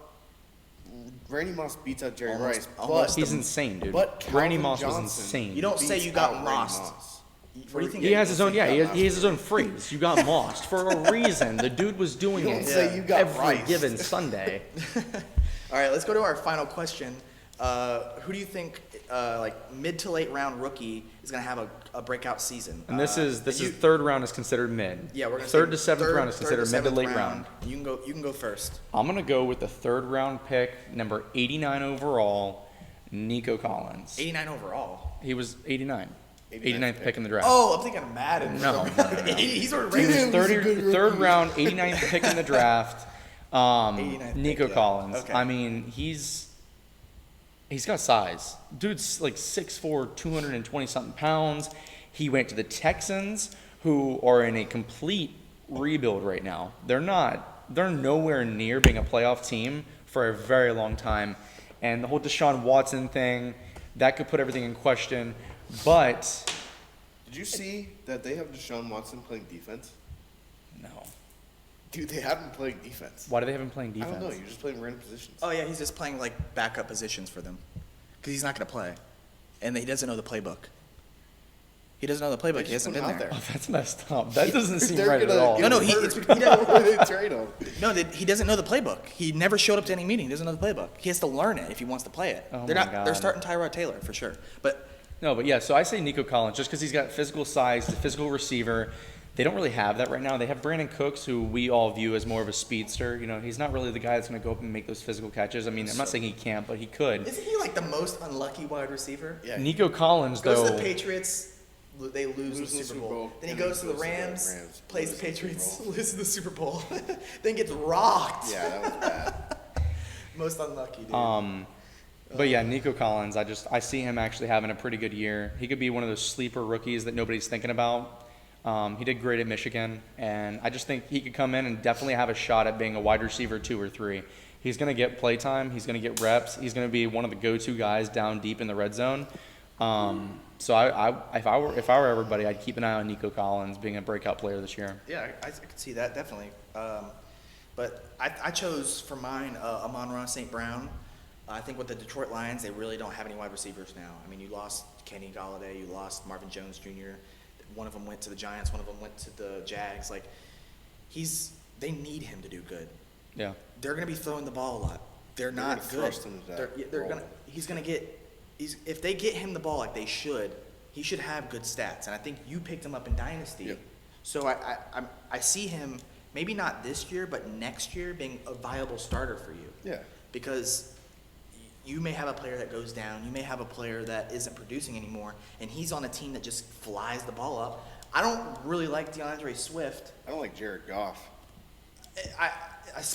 Randy Moss beats out Jerry Almost- Rice, almost but He's insane, dude. But Randy Calvin Moss was Johnson insane. You don't say beats you got out Randy mossed. Moss. What do you think? He has his own, yeah, got he has his own phrase. You got mossed for a reason. The dude was doing You don't it say you got every riced. given Sunday. All right, let's go to our final question. Who do you think, like mid to late round rookie, is going to have a breakout season? And this is you- third round is considered mid. Yeah, we're going to third to seventh round is considered mid to late round. You can go first. I'm gonna go with the third round pick, number 89 overall, Nico Collins. 89 overall. He was 89. 89th 89th pick in the draft. Oh, I'm thinking of Madden. No. He's already He was rated. third round, 89th pick in the draft. 89th Nico pick, yeah. Collins. Okay. I mean, he's got size. Dude's like 6'4", 220 something pounds. He went to the Texans, who are in a complete rebuild right now. They're nowhere near being a playoff team for a very long time. And the whole Deshaun Watson thing, that could put everything in question. But Did you see that they have Deshaun Watson playing defense? no. Dude, they haven't played defense. Why do they have him playing I defense? don't know. You're just playing random positions. Oh yeah, he's just playing like backup positions for them, because he's not going to play, and he doesn't know the playbook. He doesn't know the playbook. They He just hasn't put been him there. out Oh, that's messed up. That doesn't seem They're right at gonna all. get No, him he- hurt it's- he doesn't- before they trade him. No, he doesn't know the playbook. He never showed up to any meeting. He doesn't know the playbook. He has to learn it if he wants to play it. Oh They're my not. God. They're starting Tyrod Taylor for sure. But No, but yeah, so I say Nico Collins just because he's got physical size, he's a physical receiver. They don't really have that right now. They have Brandon Cooks, who we all view as more of a speedster. You know, he's not really the guy that's going to go up and make those physical catches. I mean, I'm not saying he can't, but he could. isn't he like the most unlucky wide receiver? Yeah. Nico Collins, Goes though. to the Patriots. They lose the Super Bowl. Then he and goes to the Rams, plays the Patriots, loses the Super Bowl, then gets rocked. Yeah, that was bad. Most unlucky, dude. But yeah, Nico Collins, I see him actually having a pretty good year. He could be one of those sleeper rookies that nobody's thinking about. He did great at Michigan, and I just think he could come in and definitely have a shot at being a wide receiver 2 or 3. He's going to get play time. He's going to get reps. He's going to be one of the go-to guys down deep in the red zone. So if I were everybody, I'd keep an eye on Nico Collins being a breakout player this year. Yeah, I could see that definitely. But I chose for mine Amon-Ra St. Brown. I think with the Detroit Lions, they really don't have any wide receivers now. I mean, you lost Kenny Galladay, you lost Marvin Jones Jr. One of them went to the Giants, one of them went to the Jags. Like, they need him to do good. Yeah. They're going to be throwing the ball a lot. They're They're not gonna good. thrust him to that They're role. gonna. He's going to get. If they get him the ball like they should, he should have good stats. And I think you picked him up in Dynasty. Yep. So I see him maybe not this year, but next year being a viable starter for you. Yeah. Because you may have a player that goes down. You may have a player that isn't producing anymore, and he's on a team that just flies the ball up. I don't really like DeAndre Swift. I don't like Jared Goff.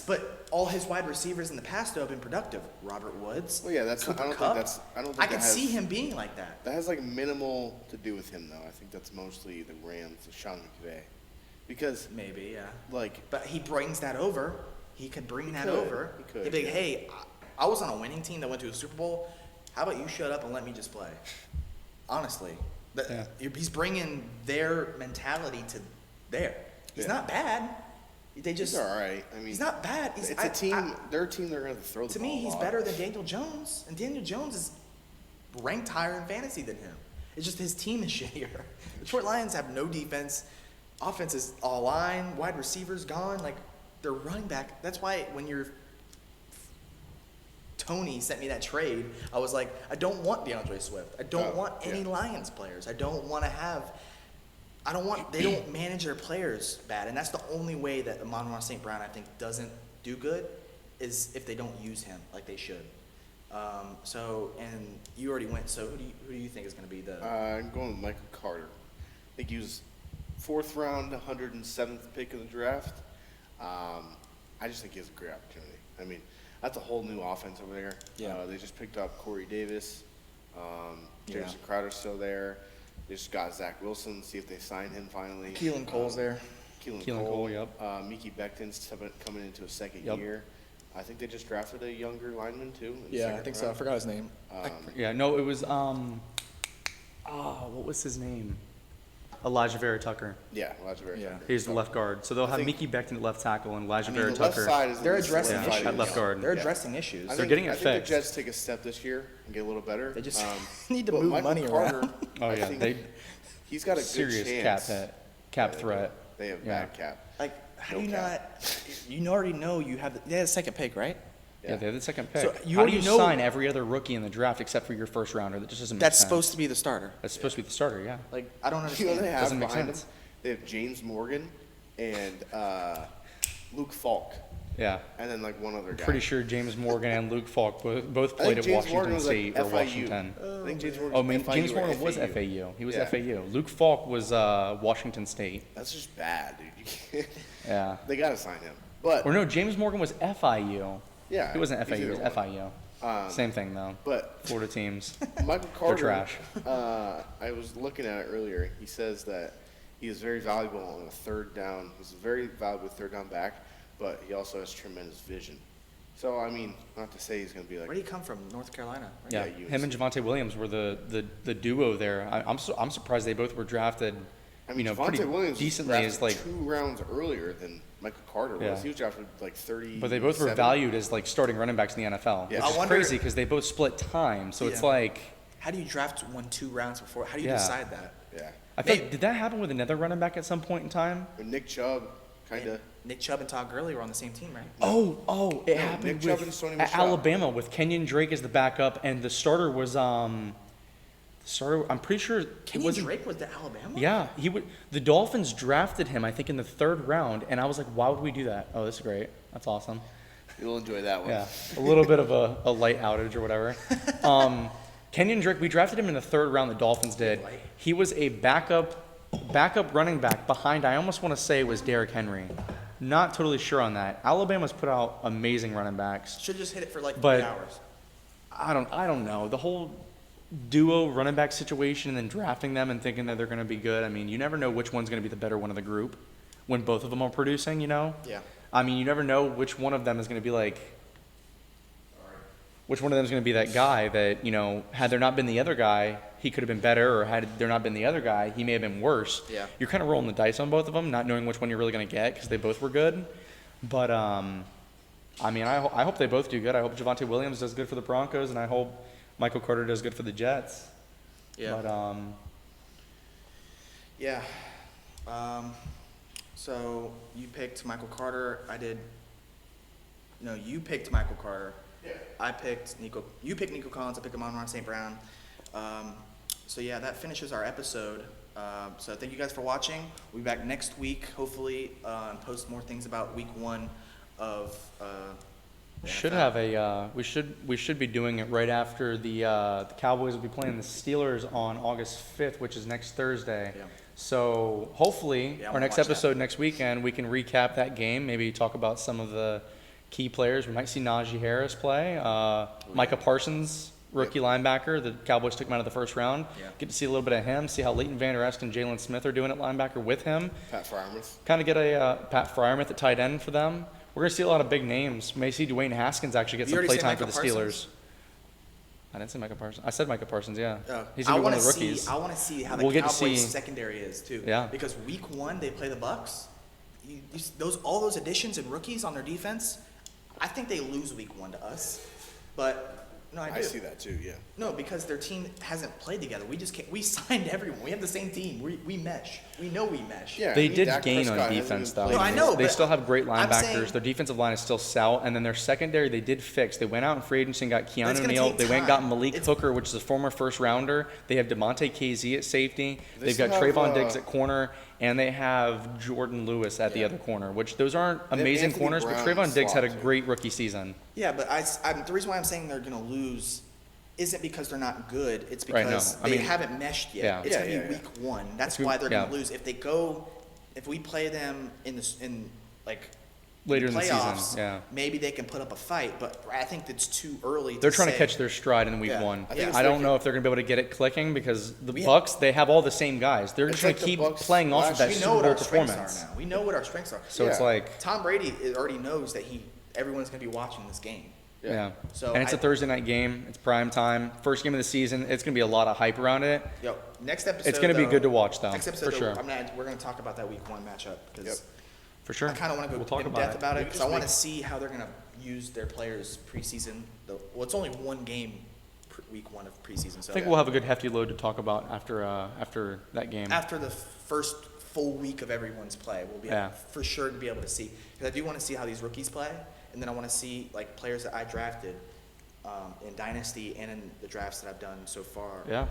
But all his wide receivers in the past though have been productive. Robert Woods. Well, yeah, that's. Cooper I don't Kupp. think that's. I don't think I that could has, see him being like that. That has like minimal to do with him though. I think that's mostly the Rams, the Sean McVay, because Maybe, yeah. like But he brings that over. He could bring that could. over. He could, He'd be like, yeah. hey, I was on a winning team that went to a Super Bowl. How about you shut up and let me just play? Honestly. He's bringing their mentality to there. He's Yeah. not bad. They just. he's all right. I mean, He's not bad. It's a team. They're a team. They're going to throw the To ball. me, a he's lot. better than Daniel Jones, and Daniel Jones is ranked higher in fantasy than him. It's just his team is shittier. The Detroit Lions have no defense. Offense is all line. Wide receivers gone. Like, they're running back. That's why when Tony sent me that trade, I was like, I don't want DeAndre Swift. I don't want any Lions players. I don't want to have. They don't manage their players bad, and that's the only way that Amon-Ra St. Brown, I think, doesn't do good, is if they don't use him like they should. And you already went. So who do you think is going to be the? I'm going with Michael Carter. I think he was 4th round, 107th pick in the draft. I just think he has a great opportunity. I mean, that's a whole new offense over there. Yeah. They just picked up Corey Davis. Jameson Yeah. Crowder's still there. They just got Zach Wilson. See if they sign him finally. Keelan Cole's there. Keelan Keelan Cole, yep. Mickey Becton's coming into a second Yep. year. I think they just drafted a younger lineman too. in the Yeah, I second think so. I round. forgot his name. Yeah, no, it was what was his name? Elijah Vera Tucker. Yeah, Elijah Vera Yeah. Tucker. He's the left guard. So they'll I have think- Mickey Becton at left tackle and Elijah I mean, Vera the left Tucker. side is They're at least addressing solidified issues. at left guard. They're Yeah. addressing issues. They're getting it I think the fixed. Jets take a step this year and get a little better. They just Um, need to but move Michael money Carter, around. Oh I yeah, think he's got a good serious chance. cap threat. They have Yeah. bad cap. Like, how No do you cap. not? You already know you have they had a second pick, right? Yeah, they have the second pick. So you How do already you know- sign every other rookie in the draft except for your first rounder? That just doesn't make That's sense. supposed to be the starter. That's supposed to be the starter, yeah. Like, I don't You know understand. they have Doesn't make behind sense. them? They have James Morgan and Luke Falk, Yeah. and then like one other guy. Pretty sure James Morgan and Luke Falk both I played think at James Washington Morgan was State like or FIU. Washington. I think James Morgan. Oh, I mean, FIU James or Morgan was FAU. FAU. He was Yeah. FAU. Luke Falk was Washington State. That's just bad, dude. You can't, Yeah. they got to sign him. But Or no, James Morgan was FIU. yeah, He wasn't he's FAU. He either was one. FIU. Same thing though. But Florida teams. Michael Carter, trash. I was looking at it earlier. He says that he is very valuable on a third down. He's a very valuable third down back, but he also has tremendous vision. So I mean, not to say he's going to be like Where do you come from? North Carolina. Right? Yeah, UNC. him and Javonte Williams were the duo there. I'm surprised they both were drafted. I mean, pretty Javonte Williams decently was as drafted like, 2 rounds earlier than Michael Carter was. Yeah. He was drafted like 30. but they both were valued as like starting running backs in the NFL. Yeah. Which I is wonder- crazy because they both split time. So it's Yeah. like, How do you draft 2 rounds before? How do you Yeah. decide that? Yeah, I feel Maybe- like, did that happen with another running back at some point in time? but Nick Chubb, kind of. Nick Chubb and Todd Gurley were on the same team, right? Oh, it No, happened Nick Chubb and with Sony at Michel. Alabama with Kenyon Drake as the backup, and the starter was I'm pretty sure it Kenyon wasn't. Drake was the Alabama. Yeah, he would. The Dolphins drafted him, I think, in the 3rd round, and I was like, why would we do that? Oh, this is great. That's awesome. You'll enjoy that one. Yeah, a little bit of a light outage or whatever. Kenyon Drake, we drafted him in the 3rd round. The Dolphins did. He was a backup running back behind. I almost want to say it was Derrick Henry. Not totally sure on that. Alabama's put out amazing running backs. Should just hit it for like But- 3 hours. I don't know. The whole duo running back situation and then drafting them and thinking that they're going to be good. I mean, you never know which one's going to be the better one of the group when both of them are producing, you know? Yeah. I mean, you never know which one of them is going to be like, which one of them is going to be that guy that, you know, had there not been the other guy, he could have been better, or had there not been the other guy, he may have been worse. Yeah. You're kind of rolling the dice on both of them, not knowing which one you're really going to get because they both were good. But, I mean, I hope they both do good. I hope Javonte Williams does good for the Broncos, and I hope Michael Carter does good for the Jets. Yeah. But, Yeah. So you picked Michael Carter. I did. No, you picked Michael Carter. Yeah. I picked Nico. You picked Nico Collins. I picked Amon-Ra St. Brown. So yeah, that finishes our episode. So thank you guys for watching. We'll be back next week, hopefully, and post more things about week 1 of. The should NFL. have a we should be doing it right after the Cowboys will be playing the Steelers on August 5th, which is next Thursday. Yeah. So hopefully Yeah, I our wanna next watch that. episode next weekend we can recap that game, maybe talk about some of the key players. We might see Najee Harris play, Micah Parsons, rookie linebacker. The Cowboys took him out of the 1st round. Yeah. Get to see a little bit of him, see how Leighton Vander Esch and Jalen Smith are doing at linebacker with him. Pat Fryermuth. Kind of get a Pat Fryermuth at tight end for them. We're going to see a lot of big names. We may see Dwayne Haskins actually get You some already play said time for the Micah Steelers. Parsons? I didn't say Micah Parsons. I said Micah Parsons, yeah. He's I going to be one wanna of the rookies. I want to see how the We'll get to Cowboys see- secondary is too. Yeah. Because week 1 they play the Bucks. All those additions and rookies on their defense, I think they lose week 1 to us. But no, I do. I see that too. Yeah. No, because their team hasn't played together. We just can't. We signed everyone. We have the same team. We mesh. We know we mesh. Yeah. They I mean, did Dak gain Prescott on hasn't defense, even though. played No, I in know, They but still have great I'm linebackers. saying- Their defensive line is still stout. And then their secondary, they did fix. They went out in free agency and got it's Keanu gonna Neal. take They went and got time. Malik It's- Hooker, which is a former 1st rounder. They have DeMonte KZ at safety. They They've got still have, Trayvon Diggs at corner. And they have Jordan Lewis at the Yeah. other corner, which those aren't have amazing Anthony corners, but Brown Trayvon Diggs had a slot, too. great rookie season. Yeah, but the reason why I'm saying they're going to lose isn't because they're not good. It's Right, no. because I they mean- haven't meshed yet. Yeah. It's Yeah, going to yeah, be yeah. week 1. That's It's why they're yeah. going to lose. If we play them in Later in the playoffs, season, yeah. maybe they can put up a fight. But I think it's too early. They're trying to say- catch their stride in week Yeah. 1. I think it's I don't like- know if they're going to be able to get it clicking because the We- Bucks, they have all the same guys. They're just It's going like to the keep Bucks playing off of last that We Super know what Bowl our strengths performance. are now. We know what our strengths are. So it's Yeah. like, Tom Brady already knows that he everyone's going to be watching this game. Yeah. So And it's a Thursday night game. It's prime time. First game of the season. It's going to be a lot of hype around it. Yo, next episode. It's going to be good to watch, though. Next episode, for sure. we're gonna talk about that week 1 matchup because For sure. I kind of want to go We'll talk in about depth it. about it We because just I want to make- see how they're gonna use their players preseason. Well, it's only one game week 1 of preseason, so I think we'll have a good hefty load to talk about after that game. after the first full week of everyone's play, we'll be for sure to be able to see because I do want to see how these rookies play, and then I want to see like players that I drafted in Dynasty and in the drafts that I've done so far. Yeah.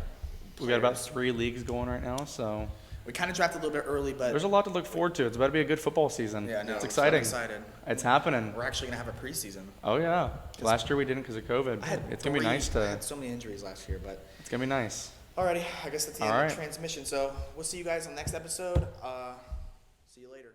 We got about Players. 3 leagues going right now, so We kind of drafted a little bit early, but there's a lot to look forward to. It's about to be a good football season. yeah, no, it's I'm exciting. excited. It's happening. We're actually gonna have a preseason. Oh yeah. Last year we didn't because of COVID. I had It's gonna be nice I to. had so many injuries last year, but It's gonna be nice. alrighty, I guess that's the All end of right. the transmission. So we'll see you guys on the next episode. See you later.